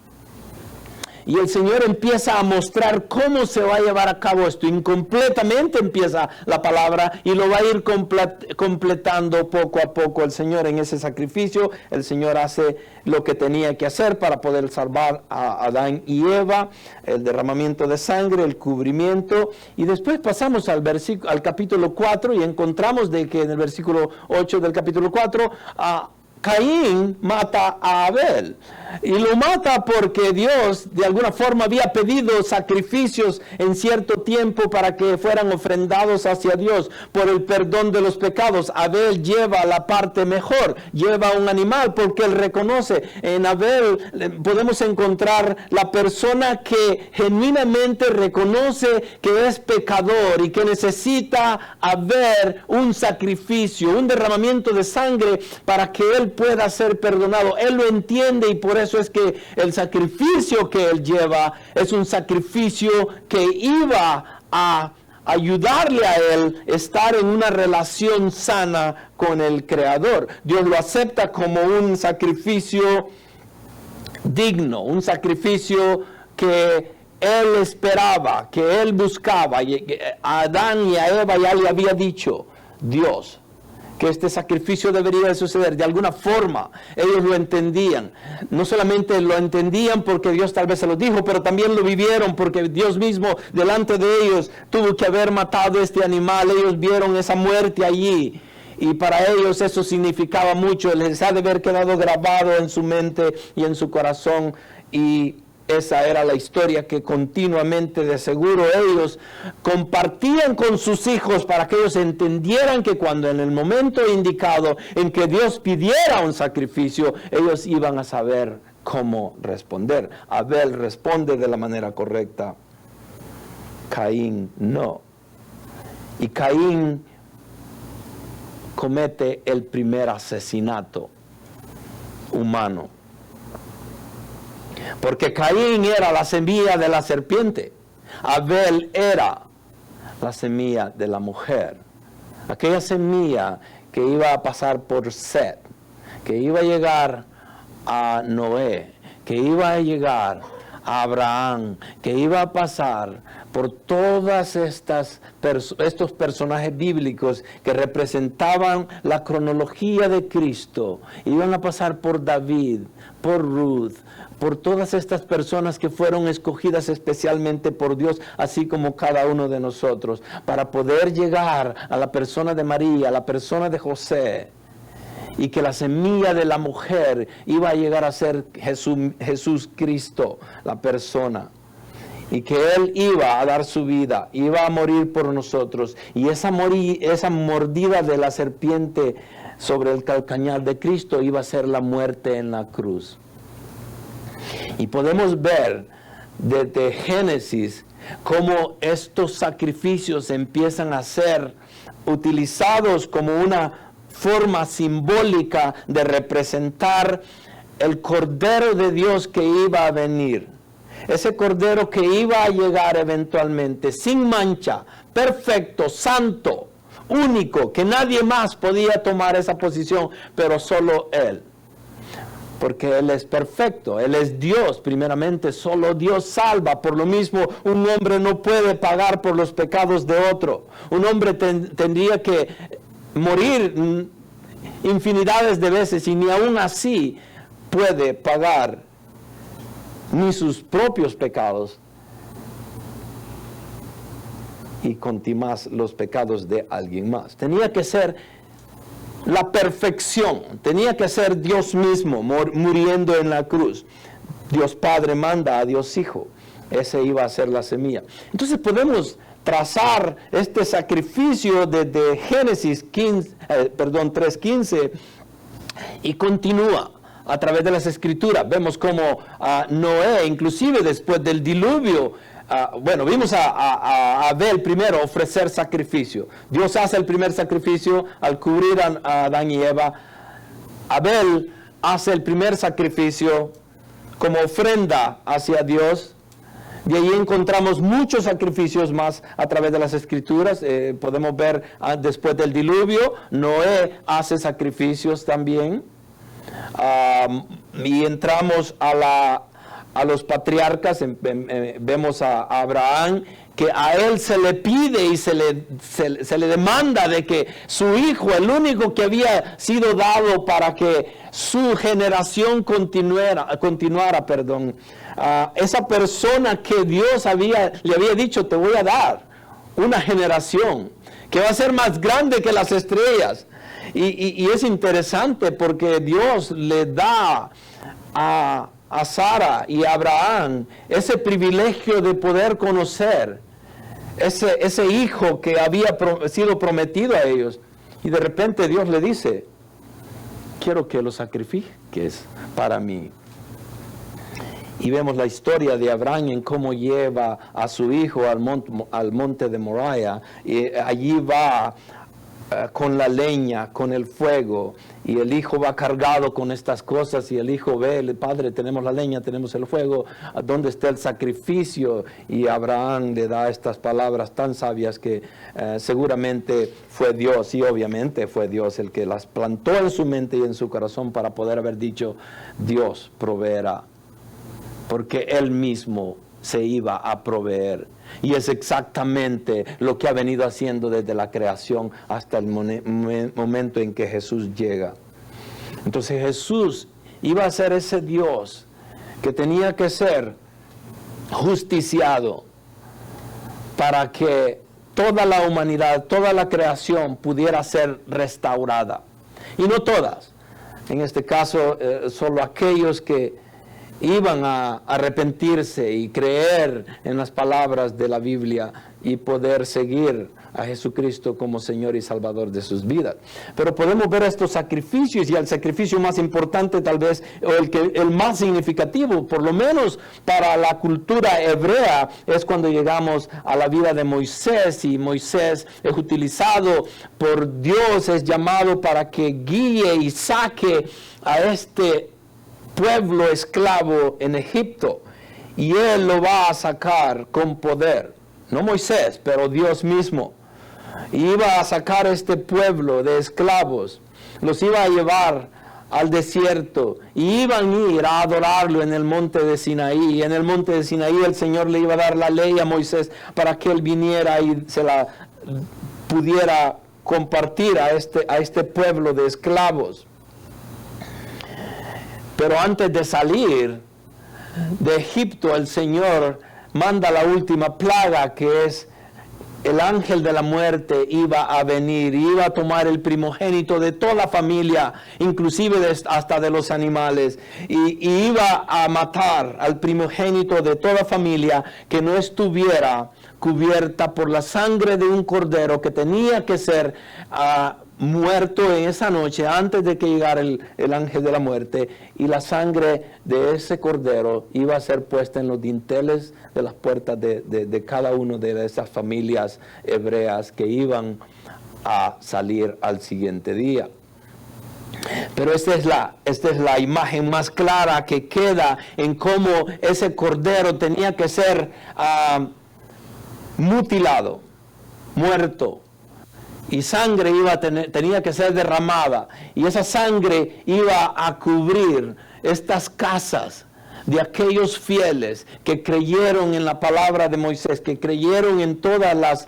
[SPEAKER 3] Y el Señor empieza a mostrar cómo se va a llevar a cabo esto. Incompletamente empieza la palabra y lo va a ir completando poco a poco el Señor en ese sacrificio. El Señor hace lo que tenía que hacer para poder salvar a Adán y Eva, el derramamiento de sangre, el cubrimiento. Y después pasamos al capítulo 4 y encontramos de que en el versículo 8 del capítulo 4, Caín mata a Abel. Y lo mata porque Dios de alguna forma había pedido sacrificios en cierto tiempo para que fueran ofrendados hacia Dios por el perdón de los pecados. Abel lleva la parte mejor, lleva un animal porque él reconoce. En Abel podemos encontrar la persona que genuinamente reconoce que es pecador y que necesita haber un sacrificio, un derramamiento de sangre para que él pueda ser perdonado. Él lo entiende y por eso es que el sacrificio que él lleva es un sacrificio que iba a ayudarle a él estar en una relación sana con el Creador. Dios lo acepta como un sacrificio digno, un sacrificio que él esperaba, que él buscaba. A Adán y a Eva ya le había dicho Dios que este sacrificio debería de suceder. De alguna forma, ellos lo entendían. No solamente lo entendían porque Dios tal vez se lo dijo, pero también lo vivieron porque Dios mismo delante de ellos tuvo que haber matado este animal. Ellos vieron esa muerte allí. Y para ellos eso significaba mucho. Les ha de haber quedado grabado en su mente y en su corazón. Y esa era la historia que continuamente, de seguro, ellos compartían con sus hijos para que ellos entendieran que cuando en el momento indicado en que Dios pidiera un sacrificio, ellos iban a saber cómo responder. Abel responde de la manera correcta. Caín no. Y Caín comete el primer asesinato humano. Porque Caín era la semilla de la serpiente. Abel era la semilla de la mujer. Aquella semilla que iba a pasar por Set, que iba a llegar a Noé, que iba a llegar a Abraham, que iba a pasar por todas estos personajes bíblicos que representaban la cronología de Cristo. Iban a pasar por David, por Ruth, por todas estas personas que fueron escogidas especialmente por Dios, así como cada uno de nosotros, para poder llegar a la persona de María, a la persona de José, y que la semilla de la mujer iba a llegar a ser Jesús Cristo, la persona, y que Él iba a dar su vida, iba a morir por nosotros, y esa mordida de la serpiente sobre el calcañar de Cristo iba a ser la muerte en la cruz. Y podemos ver desde Génesis cómo estos sacrificios empiezan a ser utilizados como una forma simbólica de representar el Cordero de Dios que iba a venir. Ese Cordero que iba a llegar eventualmente, sin mancha, perfecto, santo, único, que nadie más podía tomar esa posición, pero solo Él. Porque Él es perfecto, Él es Dios, primeramente, solo Dios salva. Por lo mismo, un hombre no puede pagar por los pecados de otro. Un hombre tendría que morir infinidades de veces y ni aún así puede pagar ni sus propios pecados y contimás los pecados de alguien más. Tenía que ser la perfección, tenía que ser Dios mismo muriendo en la cruz. Dios Padre manda a Dios Hijo, ese iba a ser la semilla. Entonces podemos trazar este sacrificio desde Génesis 3:15 y continúa a través de las Escrituras. Vemos como Noé, inclusive después del diluvio, vimos a Abel primero ofrecer sacrificio. Dios hace el primer sacrificio al cubrir a Adán y Eva. Abel hace el primer sacrificio como ofrenda hacia Dios. De ahí encontramos muchos sacrificios más a través de las Escrituras. Podemos ver después del diluvio, Noé hace sacrificios también. Y entramos a los patriarcas, vemos a Abraham, que a él se le pide y se le demanda de que su hijo, el único que había sido dado para que su generación continuara, esa persona que Dios le había dicho, te voy a dar una generación que va a ser más grande que las estrellas. Y es interesante porque Dios le da a a Sara y a Abraham ese privilegio de poder conocer ese hijo que había sido prometido a ellos. Y de repente Dios le dice, quiero que lo sacrifiques para mí. Y vemos la historia de Abraham en cómo lleva a su hijo al monte de Moriah, y allí va con la leña, con el fuego, y el hijo va cargado con estas cosas, y el hijo ve, padre, tenemos la leña, tenemos el fuego, ¿dónde está el sacrificio? Y Abraham le da estas palabras tan sabias que seguramente fue Dios, y obviamente fue Dios el que las plantó en su mente y en su corazón para poder haber dicho, Dios proveerá, porque Él mismo se iba a proveer. Y es exactamente lo que ha venido haciendo desde la creación hasta el momento en que Jesús llega. Entonces Jesús iba a ser ese Dios que tenía que ser justiciado para que toda la humanidad, toda la creación pudiera ser restaurada. Y no todas. En este caso, solo aquellos que iban a arrepentirse y creer en las palabras de la Biblia y poder seguir a Jesucristo como Señor y Salvador de sus vidas. Pero podemos ver estos sacrificios, y el sacrificio más importante tal vez, o el más significativo, por lo menos para la cultura hebrea, es cuando llegamos a la vida de Moisés, y Moisés es utilizado por Dios, es llamado para que guíe y saque a este pueblo esclavo en Egipto, y él lo va a sacar con poder, no Moisés, pero Dios mismo. Iba a sacar este pueblo de esclavos, los iba a llevar al desierto, y iban a ir a adorarlo en el monte de Sinaí. Y en el monte de Sinaí el Señor le iba a dar la ley a Moisés para que él viniera y se la pudiera compartir a este pueblo de esclavos. Pero antes de salir de Egipto, el Señor manda la última plaga, que es el ángel de la muerte iba a venir, iba a tomar el primogénito de toda la familia, inclusive hasta de los animales, y iba a matar al primogénito de toda familia que no estuviera cubierta por la sangre de un cordero que tenía que ser muerto en esa noche antes de que llegara el ángel de la muerte, y la sangre de ese cordero iba a ser puesta en los dinteles de las puertas de cada una de esas familias hebreas que iban a salir al siguiente día. Pero esta es la imagen más clara que queda en cómo ese cordero tenía que ser mutilado, muerto. Y sangre tenía que ser derramada, y esa sangre iba a cubrir estas casas de aquellos fieles que creyeron en la palabra de Moisés, que creyeron en todas las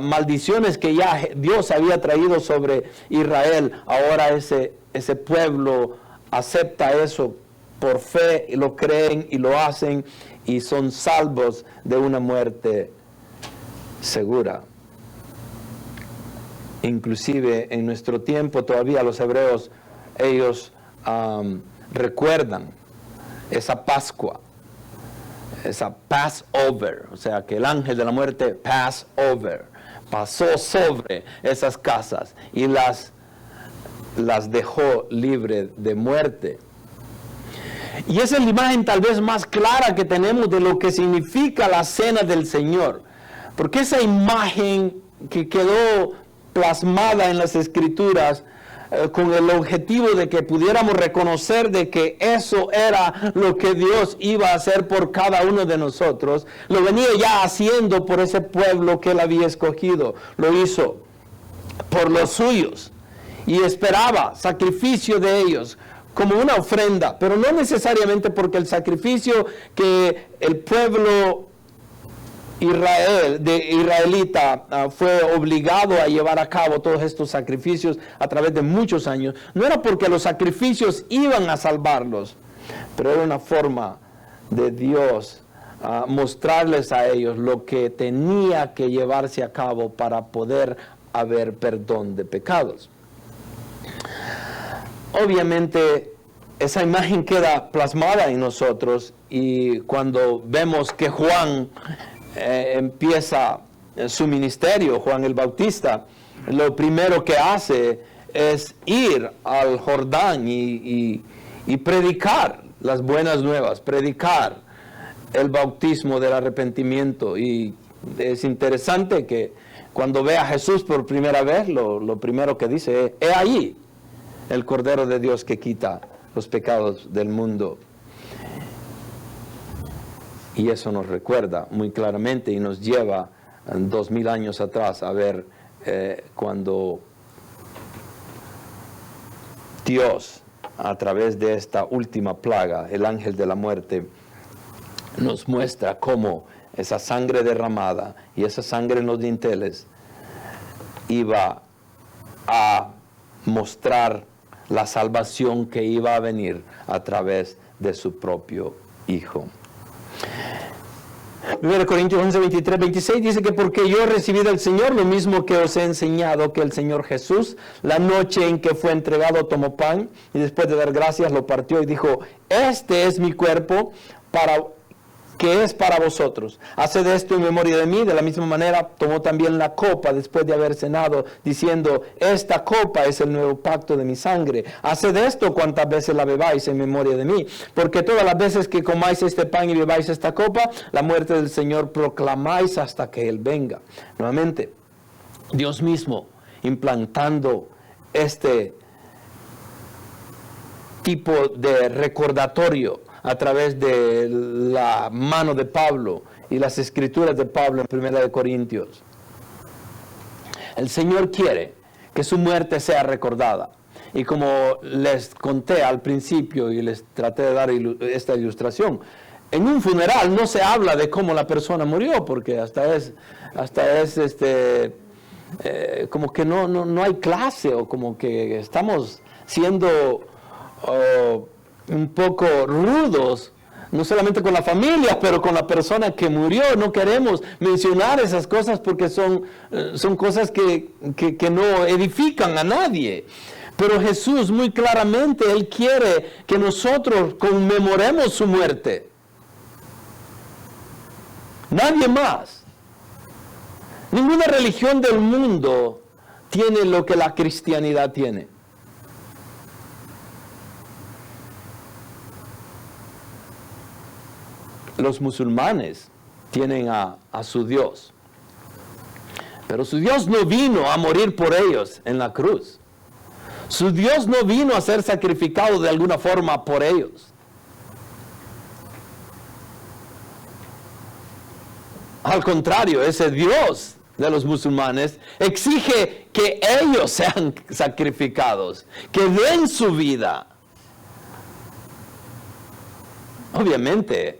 [SPEAKER 3] maldiciones que ya Dios había traído sobre Israel. Ahora ese pueblo acepta eso por fe, y lo creen y lo hacen, y son salvos de una muerte segura. Inclusive en nuestro tiempo todavía los hebreos, ellos recuerdan esa Pascua, esa Passover, o sea que el ángel de la muerte pasó sobre esas casas y las dejó libre de muerte. Y esa es la imagen tal vez más clara que tenemos de lo que significa la cena del Señor, porque esa imagen que quedó plasmada en las Escrituras con el objetivo de que pudiéramos reconocer de que eso era lo que Dios iba a hacer por cada uno de nosotros, lo venía ya haciendo por ese pueblo que Él había escogido. Lo hizo por los suyos y esperaba sacrificio de ellos como una ofrenda, pero no necesariamente porque el sacrificio que el pueblo israelita fue obligado a llevar a cabo todos estos sacrificios a través de muchos años. No era porque los sacrificios iban a salvarlos, pero era una forma de Dios mostrarles a ellos lo que tenía que llevarse a cabo para poder haber perdón de pecados. Obviamente esa imagen queda plasmada en nosotros, y cuando vemos que Juan empieza su ministerio, Juan el Bautista, lo primero que hace es ir al Jordán y predicar las buenas nuevas, predicar el bautismo del arrepentimiento. Y es interesante que cuando ve a Jesús por primera vez, lo primero que dice es: he ahí el Cordero de Dios que quita los pecados del mundo. Y eso nos recuerda muy claramente y nos lleva 2000 años atrás a ver cuando Dios, a través de esta última plaga, el ángel de la muerte, nos muestra cómo esa sangre derramada y esa sangre en los dinteles iba a mostrar la salvación que iba a venir a través de su propio Hijo. 1 Corintios 11, 23, 26 dice que porque yo recibí del Señor lo mismo que os he enseñado, que el Señor Jesús, la noche en que fue entregado, tomó pan y después de dar gracias lo partió y dijo: este es mi cuerpo que es para vosotros. Haced esto en memoria de mí. De la misma manera tomó también la copa después de haber cenado, diciendo: esta copa es el nuevo pacto de mi sangre. Haced esto cuantas veces la bebáis en memoria de mí. Porque todas las veces que comáis este pan y bebáis esta copa, la muerte del Señor proclamáis hasta que Él venga. Nuevamente, Dios mismo implantando este tipo de recordatorio a través de la mano de Pablo y las escrituras de Pablo en 1 Corintios. El Señor quiere que su muerte sea recordada. Y como les conté al principio y les traté de dar esta ilustración, en un funeral no se habla de cómo la persona murió, porque hasta es como que no hay clase, o como que estamos siendo un poco rudos, no solamente con la familia, pero con la persona que murió. No queremos mencionar esas cosas porque son cosas que no edifican a nadie. Pero Jesús muy claramente, Él quiere que nosotros conmemoremos su muerte. Nadie más. Ninguna religión del mundo tiene lo que la cristianidad tiene. Los musulmanes tienen a su Dios, pero su Dios no vino a morir por ellos en la cruz. Su Dios no vino a ser sacrificado de alguna forma por ellos. Al contrario, ese Dios de los musulmanes exige que ellos sean sacrificados, que den su vida. Obviamente,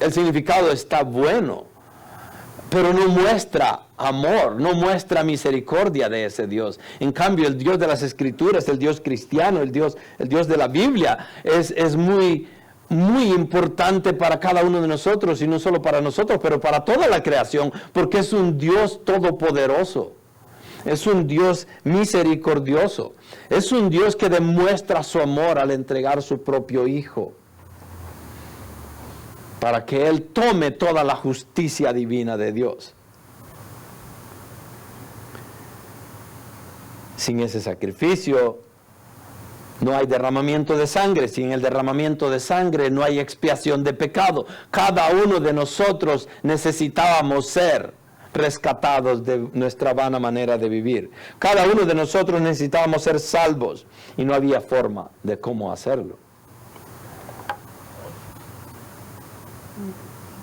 [SPEAKER 3] el significado está bueno, pero no muestra amor, no muestra misericordia de ese Dios. En cambio, el Dios de las Escrituras, el Dios cristiano, el Dios de la Biblia, es muy, muy importante para cada uno de nosotros, y no solo para nosotros, pero para toda la creación, porque es un Dios todopoderoso. Es un Dios misericordioso. Es un Dios que demuestra su amor al entregar su propio Hijo, para que Él tome toda la justicia divina de Dios. Sin ese sacrificio no hay derramamiento de sangre. Sin el derramamiento de sangre no hay expiación de pecado. Cada uno de nosotros necesitábamos ser rescatados de nuestra vana manera de vivir. Cada uno de nosotros necesitábamos ser salvos, y no había forma de cómo hacerlo.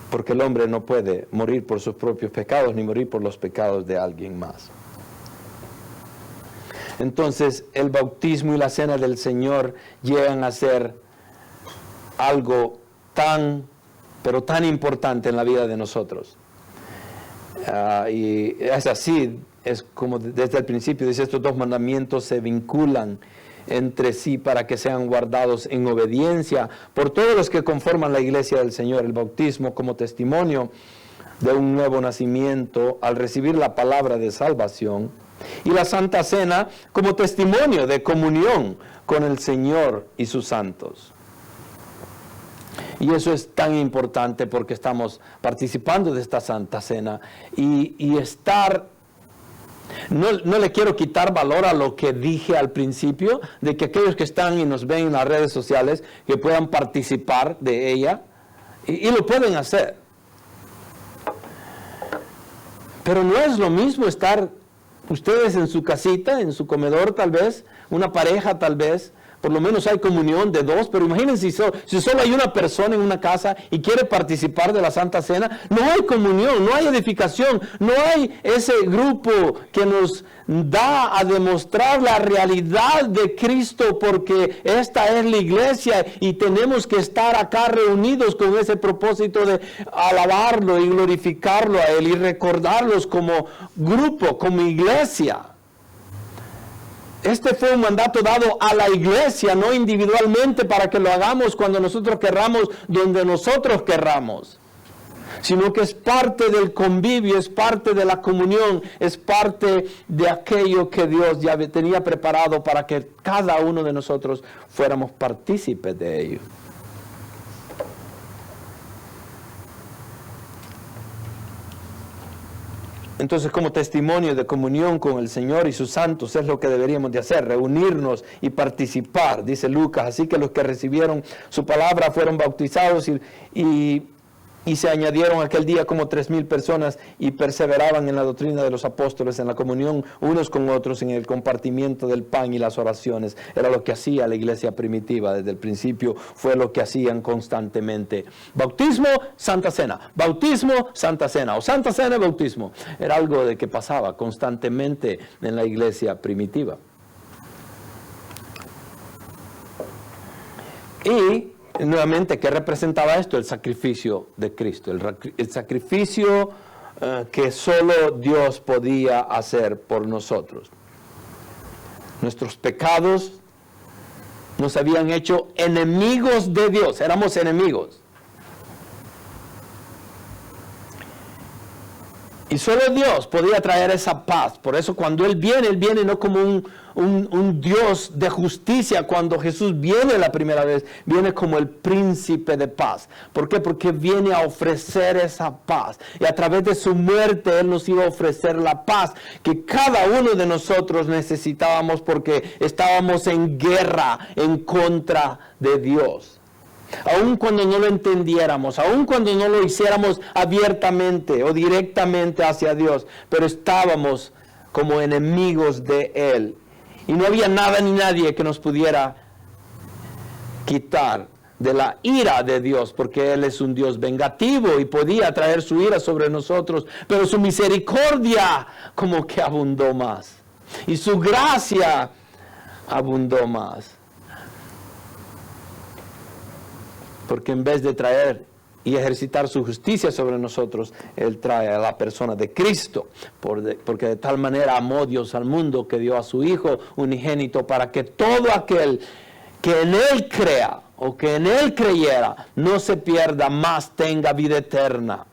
[SPEAKER 3] Porque el hombre no puede morir por sus propios pecados, ni morir por los pecados de alguien más. Entonces, el bautismo y la cena del Señor llegan a ser algo pero tan importante en la vida de nosotros. Y es así, es como desde el principio dice: estos dos mandamientos se vinculan entre sí para que sean guardados en obediencia por todos los que conforman la iglesia del Señor. El bautismo como testimonio de un nuevo nacimiento al recibir la palabra de salvación, y la Santa Cena como testimonio de comunión con el Señor y sus santos. Y eso es tan importante porque estamos participando de esta Santa Cena y estar... No le quiero quitar valor a lo que dije al principio, de que aquellos que están y nos ven en las redes sociales, que puedan participar de ella, y lo pueden hacer. Pero no es lo mismo estar ustedes en su casita, en su comedor tal vez, una pareja tal vez, por lo menos hay comunión de dos, pero imagínense si solo hay una persona en una casa y quiere participar de la Santa Cena, no hay comunión, no hay edificación, no hay ese grupo que nos da a demostrar la realidad de Cristo, porque esta es la iglesia y tenemos que estar acá reunidos con ese propósito de alabarlo y glorificarlo a Él y recordarlos como grupo, como iglesia. Este fue un mandato dado a la iglesia, no individualmente, para que lo hagamos cuando nosotros querramos, donde nosotros querramos, sino que es parte del convivio, es parte de la comunión, es parte de aquello que Dios ya tenía preparado para que cada uno de nosotros fuéramos partícipes de ello. Entonces, como testimonio de comunión con el Señor y sus santos, es lo que deberíamos de hacer, reunirnos y participar, dice Lucas. Así que los que recibieron su palabra fueron bautizados y se añadieron aquel día como 3,000 personas y perseveraban en la doctrina de los apóstoles, en la comunión unos con otros, en el compartimiento del pan y las oraciones. Era lo que hacía la iglesia primitiva desde el principio, fue lo que hacían constantemente. Bautismo, Santa Cena. Bautismo, Santa Cena. O Santa Cena y bautismo. Era algo de que pasaba constantemente en la iglesia primitiva. Y nuevamente, ¿qué representaba esto? El sacrificio de Cristo, el sacrificio que solo Dios podía hacer por nosotros. Nuestros pecados nos habían hecho enemigos de Dios, éramos enemigos. Y solo Dios podía traer esa paz. Por eso cuando Él viene no como un Dios de justicia. Cuando Jesús viene la primera vez, viene como el príncipe de paz. ¿Por qué? Porque viene a ofrecer esa paz. Y a través de su muerte Él nos iba a ofrecer la paz que cada uno de nosotros necesitábamos, porque estábamos en guerra en contra de Dios. Aun cuando no lo entendiéramos, aun cuando no lo hiciéramos abiertamente o directamente hacia Dios, pero estábamos como enemigos de Él. Y no había nada ni nadie que nos pudiera quitar de la ira de Dios, porque Él es un Dios vengativo y podía traer su ira sobre nosotros, pero su misericordia como que abundó más. Y su gracia abundó más. Porque en vez de traer y ejercitar su justicia sobre nosotros, Él trae a la persona de Cristo. Porque de tal manera amó Dios al mundo que dio a su Hijo unigénito, para que todo aquel que en Él crea o que en Él creyera no se pierda, más tenga vida eterna.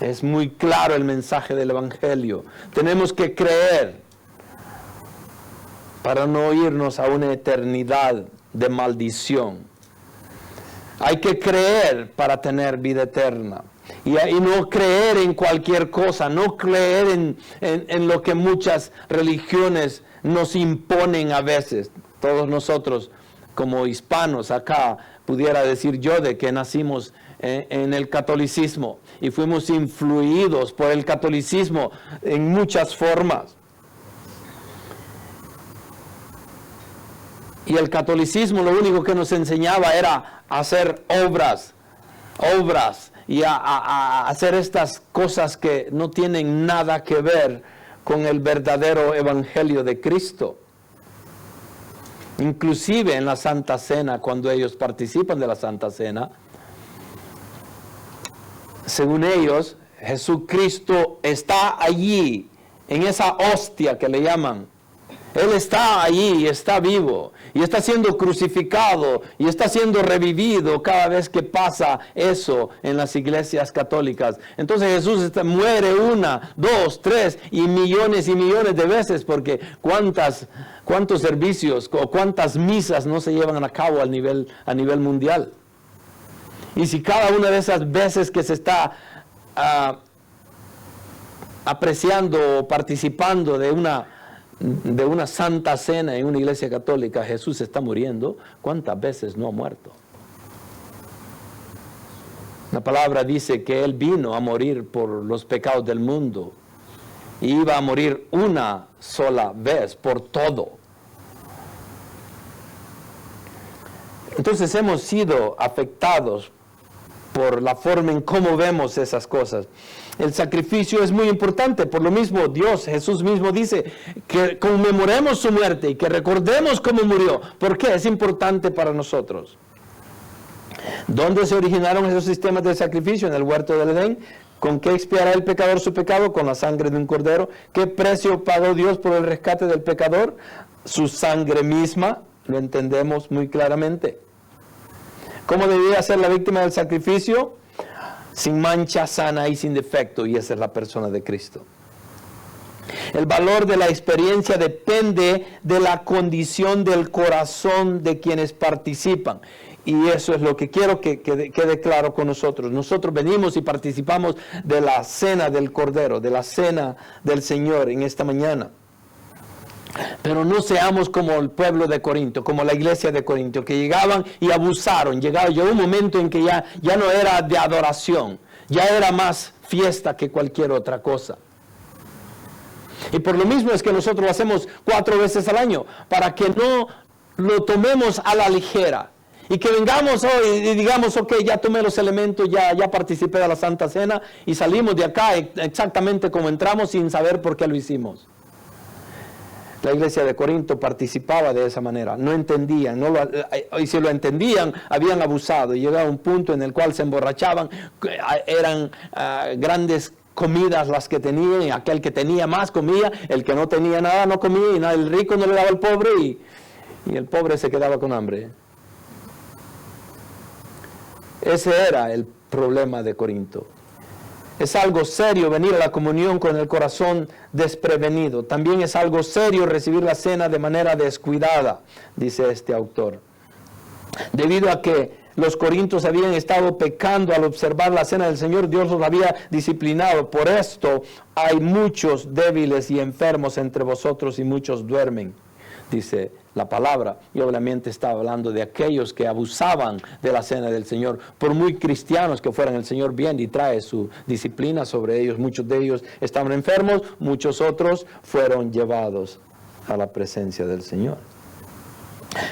[SPEAKER 3] Es muy claro el mensaje del Evangelio. Tenemos que creer para no irnos a una eternidad de maldición. Hay que creer para tener vida eterna. Y no creer en cualquier cosa, no creer en lo que muchas religiones nos imponen a veces. Todos nosotros como hispanos acá, pudiera decir yo, de que nacimos en el catolicismo y fuimos influidos por el catolicismo en muchas formas. Y el catolicismo lo único que nos enseñaba era hacer obras y a hacer estas cosas que no tienen nada que ver con el verdadero evangelio de Cristo. Inclusive en la Santa Cena, cuando ellos participan de la Santa Cena, según ellos, Jesucristo está allí, en esa hostia que le llaman, Él está allí, está vivo, y está siendo crucificado, y está siendo revivido cada vez que pasa eso en las iglesias católicas. Entonces Jesús muere 1, 2, 3 y millones de veces, porque cuántos servicios o cuántas misas no se llevan a cabo a nivel mundial. Y si cada una de esas veces que se está apreciando o participando de una santa cena en una iglesia católica, Jesús está muriendo, ¿cuántas veces no ha muerto? La palabra dice que Él vino a morir por los pecados del mundo y iba a morir una sola vez por todo. Entonces hemos sido afectados por la forma en cómo vemos esas cosas. El sacrificio es muy importante, por lo mismo Jesús mismo dice que conmemoremos su muerte y que recordemos cómo murió. ¿Por qué? Es importante para nosotros. ¿Dónde se originaron esos sistemas de sacrificio? En el huerto del Edén. ¿Con qué expiará el pecador su pecado? Con la sangre de un cordero. ¿Qué precio pagó Dios por el rescate del pecador? Su sangre misma, lo entendemos muy claramente. ¿Cómo debía ser la víctima del sacrificio? Sin mancha, sana y sin defecto, y esa es la persona de Cristo. El valor de la experiencia depende de la condición del corazón de quienes participan. Y eso es lo que quiero que quede claro con nosotros. Nosotros venimos y participamos de la cena del Cordero, de la cena del Señor en esta mañana. Pero no seamos como el pueblo de Corinto, como la iglesia de Corinto, que llegaban y abusaron. Llegó un momento en que ya no era de adoración, ya era más fiesta que cualquier otra cosa. Y por lo mismo es que nosotros lo hacemos 4 veces al año, para que no lo tomemos a la ligera. Y que vengamos hoy y digamos, ok, ya tomé los elementos, ya participé de la Santa Cena y salimos de acá exactamente como entramos sin saber por qué lo hicimos. La iglesia de Corinto participaba de esa manera, no entendían, y si lo entendían, habían abusado. Y llegaba un punto en el cual se emborrachaban, eran grandes comidas las que tenían, y aquel que tenía más comía, el que no tenía nada no comía, y el rico no le daba al pobre, y el pobre se quedaba con hambre. Ese era el problema de Corinto. Es algo serio venir a la comunión con el corazón desprevenido. También es algo serio recibir la cena de manera descuidada, dice este autor. Debido a que los corintios habían estado pecando al observar la cena del Señor, Dios los había disciplinado. Por esto hay muchos débiles y enfermos entre vosotros y muchos duermen, dice la palabra. Y obviamente está hablando de aquellos que abusaban de la cena del Señor. Por muy cristianos que fueran, el Señor viene y trae su disciplina sobre ellos. Muchos de ellos estaban enfermos, muchos otros fueron llevados a la presencia del Señor.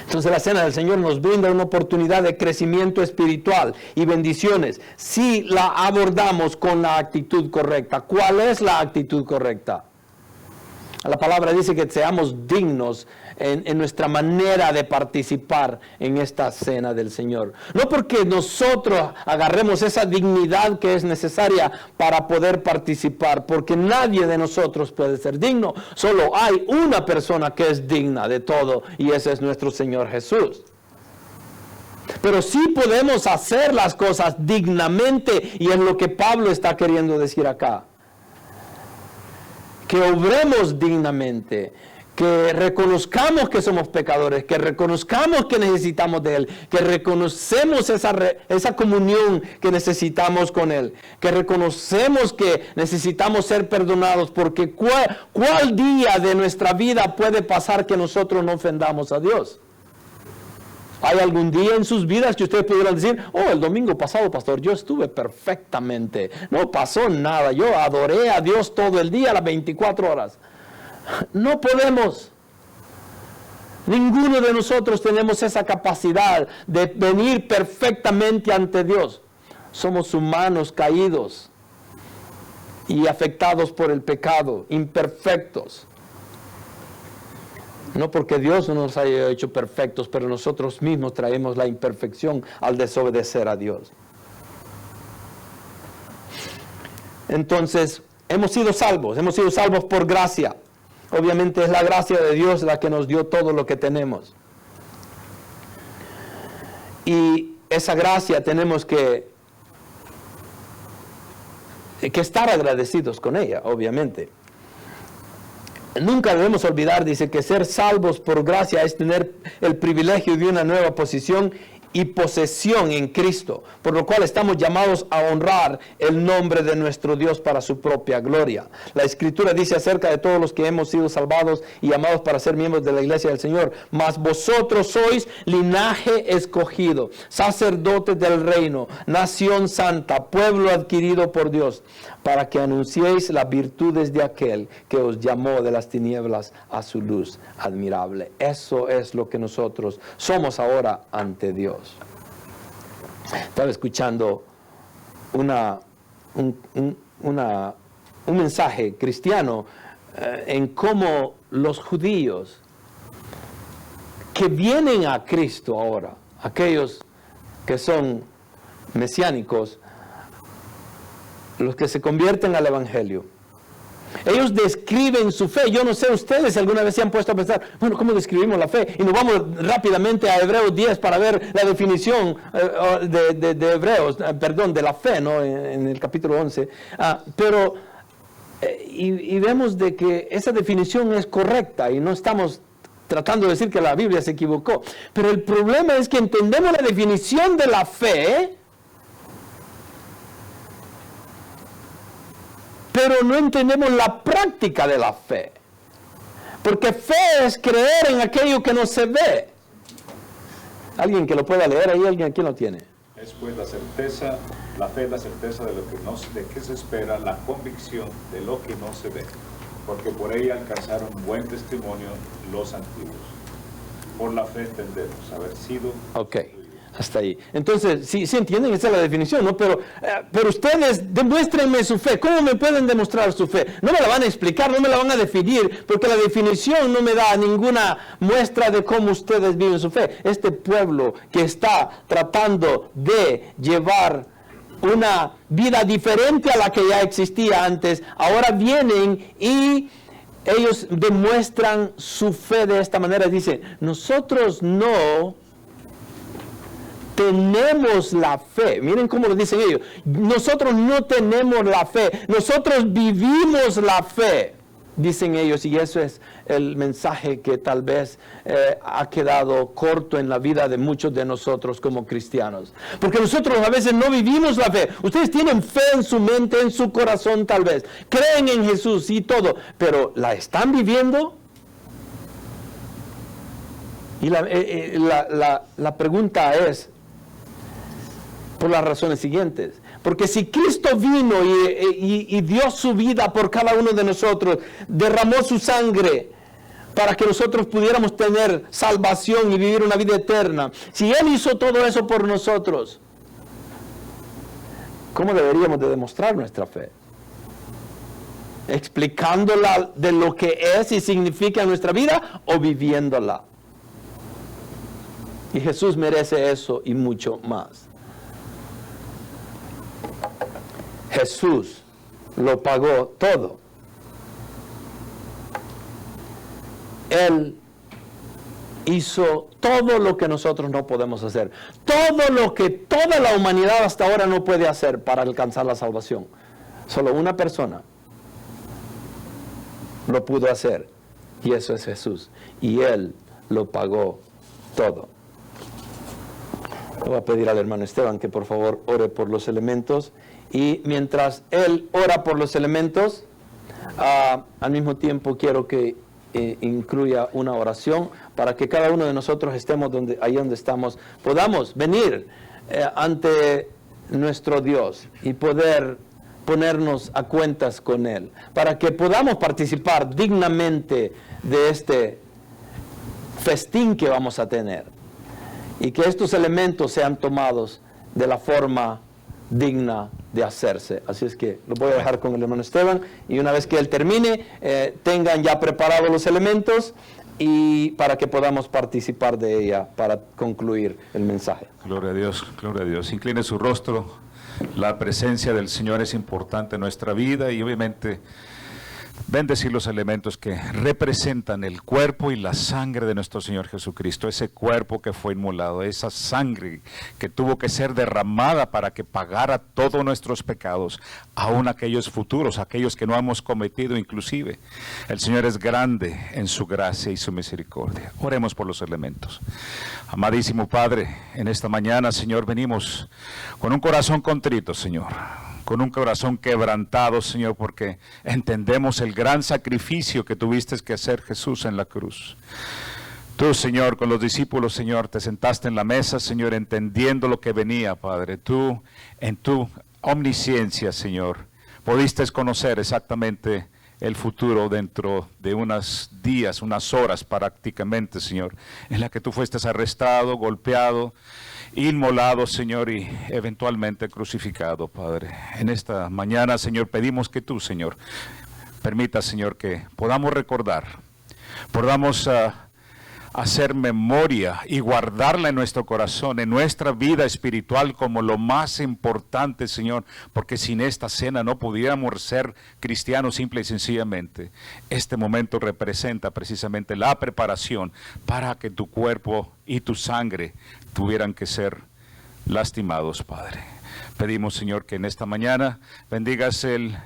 [SPEAKER 3] Entonces la cena del Señor nos brinda una oportunidad de crecimiento espiritual y bendiciones si la abordamos con la actitud correcta. ¿Cuál es la actitud correcta? La palabra dice que seamos dignos en nuestra manera de participar en esta cena del Señor. No porque nosotros agarremos esa dignidad que es necesaria para poder participar, porque nadie de nosotros puede ser digno. Solo hay una persona que es digna de todo, y ese es nuestro Señor Jesús. Pero sí podemos hacer las cosas dignamente, y es lo que Pablo está queriendo decir acá. Que obremos dignamente, que reconozcamos que somos pecadores, que reconozcamos que necesitamos de Él, que reconocemos esa comunión que necesitamos con Él, que reconocemos que necesitamos ser perdonados, porque ¿cuál día de nuestra vida puede pasar que nosotros no ofendamos a Dios? ¿Hay algún día en sus vidas que ustedes pudieran decir, el domingo pasado, pastor, yo estuve perfectamente, no pasó nada, yo adoré a Dios todo el día, las 24 horas? No podemos. Ninguno de nosotros tenemos esa capacidad de venir perfectamente ante Dios. Somos humanos caídos y afectados por el pecado, imperfectos. No porque Dios no nos haya hecho perfectos, pero nosotros mismos traemos la imperfección al desobedecer a Dios. Entonces, hemos sido salvos por gracia. Obviamente es la gracia de Dios la que nos dio todo lo que tenemos. Y esa gracia tenemos que estar agradecidos con ella, obviamente. Nunca debemos olvidar, dice, que ser salvos por gracia es tener el privilegio de una nueva posición y posesión en Cristo, por lo cual estamos llamados a honrar el nombre de nuestro Dios para su propia gloria. La Escritura dice acerca de todos los que hemos sido salvados y llamados para ser miembros de la iglesia del Señor: mas vosotros sois linaje escogido, sacerdotes del reino, nación santa, pueblo adquirido por Dios, para que anunciéis las virtudes de aquel que os llamó de las tinieblas a su luz admirable. Eso es lo que nosotros somos ahora ante Dios. Estaba escuchando un mensaje cristiano en cómo los judíos que vienen a Cristo ahora, aquellos que son mesiánicos, los que se convierten al Evangelio, ellos describen su fe. Yo no sé ustedes si alguna vez se han puesto a pensar, bueno, ¿cómo describimos la fe? Y nos vamos rápidamente a Hebreos 10 para ver la definición de Hebreos, de la fe, ¿no? En el capítulo 11. Y vemos de que esa definición es correcta y no estamos tratando de decir que la Biblia se equivocó. Pero el problema es que entendemos la definición de la fe, pero no entendemos la práctica de la fe. Porque fe es creer en aquello que no se ve. ¿Alguien que lo pueda leer ahí? ¿Alguien aquí lo tiene?
[SPEAKER 1] Es pues la certeza, la fe es la certeza de lo que de que se espera, la convicción de lo que no se ve. Porque por ella alcanzaron buen testimonio los antiguos. Por la fe entendemos haber sido...
[SPEAKER 3] Ok. Hasta ahí. Entonces, sí entienden, esa es la definición, ¿no? Pero ustedes, demuéstrenme su fe. ¿Cómo me pueden demostrar su fe? No me la van a explicar, no me la van a definir, porque la definición no me da ninguna muestra de cómo ustedes viven su fe. Este pueblo que está tratando de llevar una vida diferente a la que ya existía antes, ahora vienen y ellos demuestran su fe de esta manera. Dicen, nosotros no tenemos la fe. Miren cómo lo dicen ellos. Nosotros no tenemos la fe. Nosotros vivimos la fe, dicen ellos. Y eso es el mensaje que tal vez ha quedado corto en la vida de muchos de nosotros como cristianos. Porque nosotros a veces no vivimos la fe. Ustedes tienen fe en su mente, en su corazón tal vez. Creen en Jesús y todo. Pero ¿la están viviendo? Y la pregunta es, por las razones siguientes. Porque si Cristo vino y dio su vida por cada uno de nosotros, derramó su sangre para que nosotros pudiéramos tener salvación y vivir una vida eterna, si Él hizo todo eso por nosotros, ¿cómo deberíamos de demostrar nuestra fe? ¿Explicándola de lo que es y significa en nuestra vida o viviéndola? Y Jesús merece eso y mucho más. Jesús lo pagó todo. Él hizo todo lo que nosotros no podemos hacer. Todo lo que toda la humanidad hasta ahora no puede hacer para alcanzar la salvación. Solo una persona lo pudo hacer. Y eso es Jesús. Y Él lo pagó todo. Le voy a pedir al hermano Esteban que por favor ore por los elementos. Y mientras él ora por los elementos, al mismo tiempo quiero que incluya una oración para que cada uno de nosotros estemos ahí donde estamos, podamos venir ante nuestro Dios y poder ponernos a cuentas con Él, para que podamos participar dignamente de este festín que vamos a tener y que estos elementos sean tomados de la forma digna de hacerse. Así es que lo voy a dejar con el hermano Esteban y una vez que él termine, tengan ya preparados los elementos y para que podamos participar de ella para concluir el mensaje.
[SPEAKER 1] Gloria a Dios, gloria a Dios. Incline su rostro. La presencia del Señor es importante en nuestra vida y obviamente bendecir los elementos que representan el cuerpo y la sangre de nuestro Señor Jesucristo, ese cuerpo que fue inmolado, esa sangre que tuvo que ser derramada para que pagara todos nuestros pecados, aún aquellos futuros, aquellos que no hemos cometido inclusive. El Señor es grande en su gracia y su misericordia. Oremos por los elementos. Amadísimo Padre, en esta mañana, Señor, venimos con un corazón contrito, Señor, con un corazón quebrantado, Señor, porque entendemos el gran sacrificio que tuviste que hacer, Jesús, en la cruz. Tú, Señor, con los discípulos, Señor, te sentaste en la mesa, Señor, entendiendo lo que venía, Padre. Tú, en tu omnisciencia, Señor, pudiste conocer exactamente el futuro dentro de unos días, unas horas prácticamente, Señor, en la que tú fuiste arrestado, golpeado, inmolado, Señor, y eventualmente crucificado, Padre. En esta mañana, Señor, pedimos que tú, Señor, permita, Señor, que podamos recordar, podamos hacer memoria y guardarla en nuestro corazón, en nuestra vida espiritual como lo más importante, Señor, porque sin esta cena no pudiéramos ser cristianos simple y sencillamente. Este momento representa precisamente la preparación para que tu cuerpo y tu sangre tuvieran que ser lastimados, Padre. Pedimos, Señor, que en esta mañana bendigas el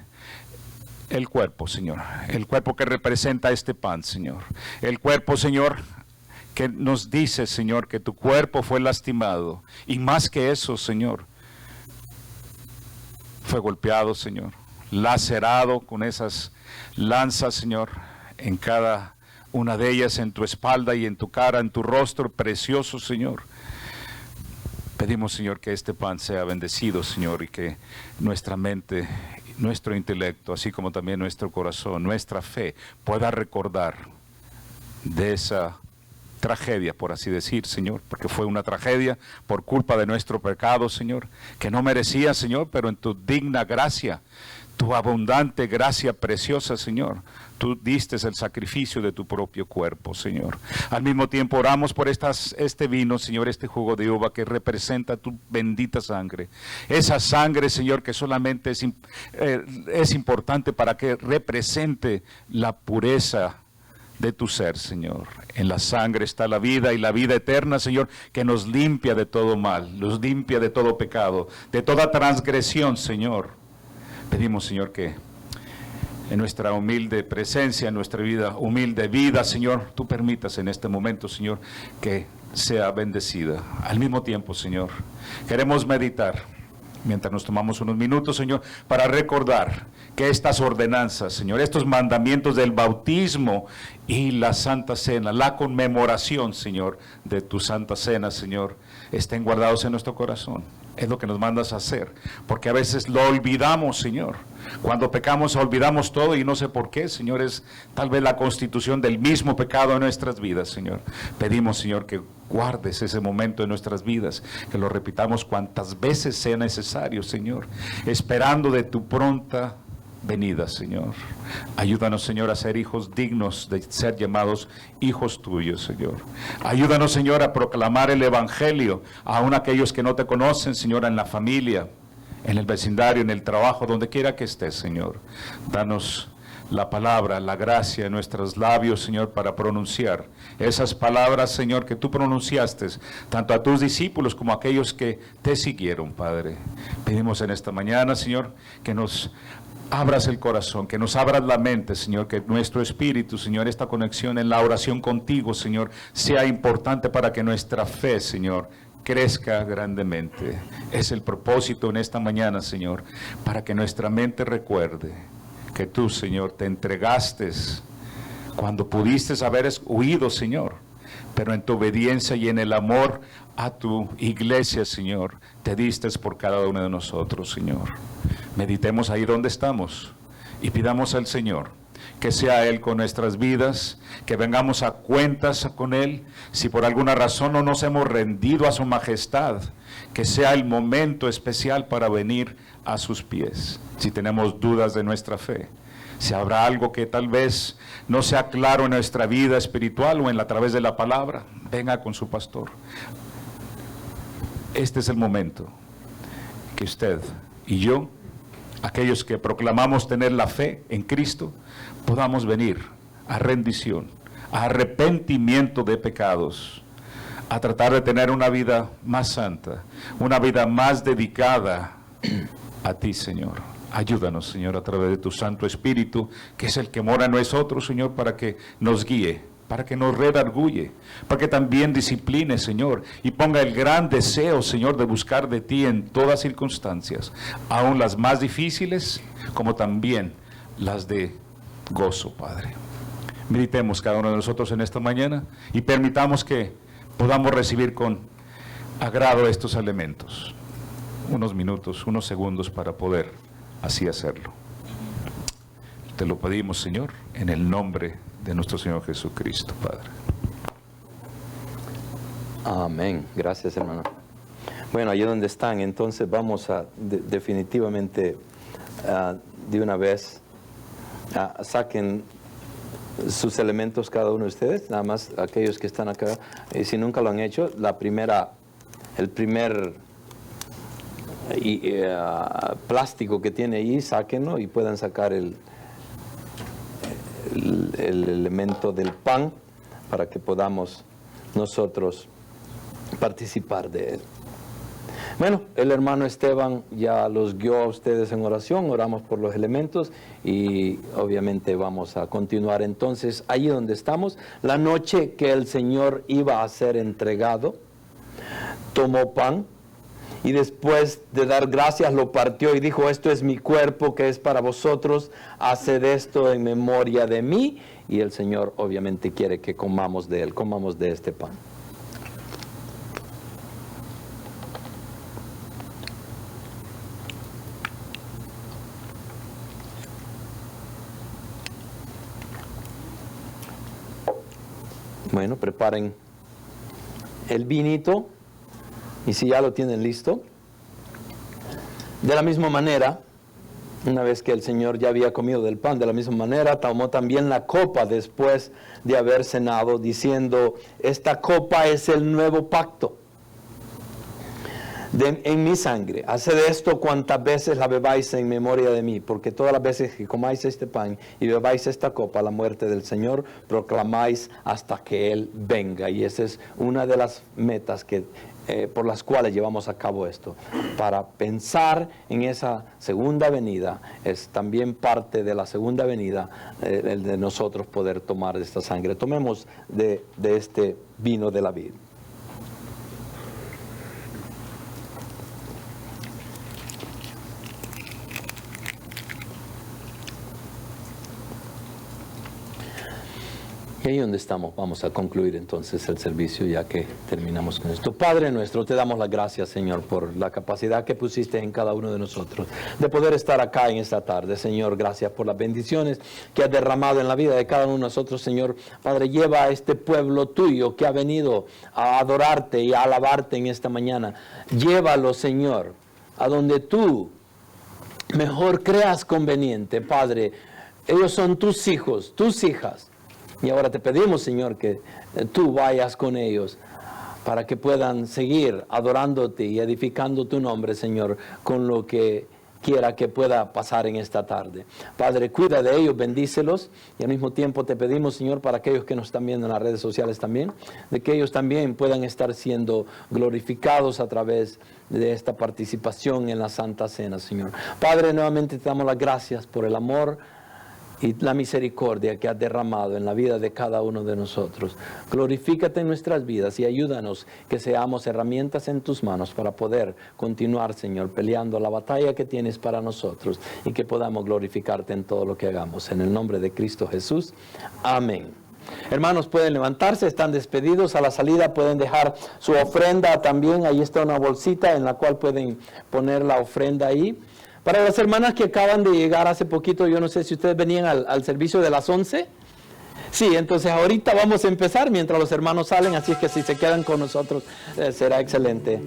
[SPEAKER 1] cuerpo, Señor, el cuerpo que representa este pan, Señor, el cuerpo, Señor, que nos dice, Señor, que tu cuerpo fue lastimado, y más que eso, Señor, fue golpeado, Señor, lacerado con esas lanzas, Señor, en cada una de ellas, en tu espalda y en tu cara, en tu rostro precioso, Señor. Pedimos, Señor, que este pan sea bendecido, Señor, y que nuestra mente, nuestro intelecto, así como también nuestro corazón, nuestra fe, pueda recordar de esa tragedia, por así decir, Señor, porque fue una tragedia por culpa de nuestro pecado, Señor, que no merecía, Señor, pero en tu digna gracia, tu abundante gracia preciosa, Señor, tú diste el sacrificio de tu propio cuerpo, Señor. Al mismo tiempo oramos por este vino, Señor, este jugo de uva que representa tu bendita sangre. Esa sangre, Señor, que solamente es importante para que represente la pureza de tu ser, Señor. En la sangre está la vida y la vida eterna, Señor, que nos limpia de todo mal, nos limpia de todo pecado, de toda transgresión, Señor. Pedimos, Señor, que en nuestra humilde presencia, en nuestra humilde vida, Señor, tú permitas en este momento, Señor, que sea bendecida. Al mismo tiempo, Señor, queremos meditar, mientras nos tomamos unos minutos, Señor, para recordar que estas ordenanzas, Señor, estos mandamientos del bautismo y la Santa Cena, la conmemoración, Señor, de tu Santa Cena, Señor, estén guardados en nuestro corazón. Es lo que nos mandas a hacer, porque a veces lo olvidamos, Señor. Cuando pecamos olvidamos todo y no sé por qué, Señor, es tal vez la constitución del mismo pecado en nuestras vidas, Señor. Pedimos, Señor, que guardes ese momento en nuestras vidas, que lo repitamos cuantas veces sea necesario, Señor, esperando de tu pronta venida, Señor. Ayúdanos, Señor, a ser hijos dignos de ser llamados hijos tuyos, Señor. Ayúdanos, Señor, a proclamar el Evangelio aún aquellos que no te conocen, Señor, en la familia, en el vecindario, en el trabajo, donde quiera que estés, Señor. Danos la palabra, la gracia en nuestros labios, Señor, para pronunciar esas palabras, Señor, que tú pronunciaste, tanto a tus discípulos como a aquellos que te siguieron, Padre. Pedimos en esta mañana, Señor, que nos abras el corazón, que nos abras la mente, Señor, que nuestro espíritu, Señor, esta conexión en la oración contigo, Señor, sea importante para que nuestra fe, Señor, crezca grandemente. Es el propósito en esta mañana, Señor, para que nuestra mente recuerde que tú, Señor, te entregaste cuando pudiste haber huido, Señor, pero en tu obediencia y en el amor a tu iglesia, Señor, te diste por cada uno de nosotros, Señor. Meditemos ahí donde estamos y pidamos al Señor que sea Él con nuestras vidas, que vengamos a cuentas con Él. Si por alguna razón no nos hemos rendido a su majestad, que sea el momento especial para venir a sus pies. Si tenemos dudas de nuestra fe, si habrá algo que tal vez no sea claro en nuestra vida espiritual o a través de la palabra, venga con su pastor. Este es el momento que usted y yo aquellos que proclamamos tener la fe en Cristo, podamos venir a rendición, a arrepentimiento de pecados, a tratar de tener una vida más santa, una vida más dedicada a ti, Señor. Ayúdanos, Señor, a través de tu Santo Espíritu, que es el que mora en nosotros, Señor, para que nos guíe, para que nos redarguye, para que también discipline, Señor, y ponga el gran deseo, Señor, de buscar de ti en todas circunstancias, aun las más difíciles, como también las de gozo, Padre. Meditemos cada uno de nosotros en esta mañana y permitamos que podamos recibir con agrado estos elementos. Unos minutos, unos segundos para poder así hacerlo. Te lo pedimos, Señor, en el nombre de nuestro Señor Jesucristo, Padre.
[SPEAKER 3] Amén. Gracias, hermano. Bueno, allí donde están, entonces vamos a definitivamente de una vez saquen sus elementos cada uno de ustedes, nada más aquellos que están acá, si nunca lo han hecho, el primer plástico que tiene ahí, sáquenlo y puedan sacar el elemento del pan para que podamos nosotros participar de él. Bueno, el hermano Esteban ya los guió a ustedes en oración, oramos por los elementos y obviamente vamos a continuar entonces allí donde estamos. La noche que el Señor iba a ser entregado, tomó pan y después de dar gracias lo partió y dijo: esto es mi cuerpo que es para vosotros, haced esto en memoria de mí. Y el Señor obviamente quiere que comamos de él, comamos de este pan. Bueno, preparen el vinito y si ya lo tienen listo, de la misma manera, una vez que el Señor ya había comido del pan, de la misma manera tomó también la copa después de haber cenado, diciendo: esta copa es el nuevo pacto en mi sangre. Haced esto cuantas veces la bebáis en memoria de mí, porque todas las veces que comáis este pan y bebáis esta copa, la muerte del Señor proclamáis hasta que Él venga. Y esa es una de las metas que por las cuales llevamos a cabo esto, para pensar en esa segunda venida. Es también parte de la segunda venida el de nosotros poder tomar de esta sangre. Tomemos de este vino de la vid. Y ahí donde estamos, vamos a concluir entonces el servicio ya que terminamos con esto. Padre nuestro, te damos las gracias, Señor, por la capacidad que pusiste en cada uno de nosotros de poder estar acá en esta tarde. Señor, gracias por las bendiciones que has derramado en la vida de cada uno de nosotros, Señor. Padre, lleva a este pueblo tuyo que ha venido a adorarte y a alabarte en esta mañana. Llévalo, Señor, a donde tú mejor creas conveniente, Padre. Ellos son tus hijos, tus hijas. Y ahora te pedimos, Señor, que tú vayas con ellos para que puedan seguir adorándote y edificando tu nombre, Señor, con lo que quiera que pueda pasar en esta tarde. Padre, cuida de ellos, bendícelos, y al mismo tiempo te pedimos, Señor, para aquellos que nos están viendo en las redes sociales también, de que ellos también puedan estar siendo glorificados a través de esta participación en la Santa Cena, Señor. Padre, nuevamente te damos las gracias por el amor y la misericordia que has derramado en la vida de cada uno de nosotros. Glorifícate en nuestras vidas y ayúdanos que seamos herramientas en tus manos para poder continuar, Señor, peleando la batalla que tienes para nosotros y que podamos glorificarte en todo lo que hagamos. En el nombre de Cristo Jesús. Amén. Hermanos, pueden levantarse, están despedidos. A la salida pueden dejar su ofrenda también. Ahí está una bolsita en la cual pueden poner la ofrenda ahí. Para las hermanas que acaban de llegar hace poquito, yo no sé si ustedes venían al servicio de las 11. Sí, entonces ahorita vamos a empezar mientras los hermanos salen, así es que si se quedan con nosotros será excelente.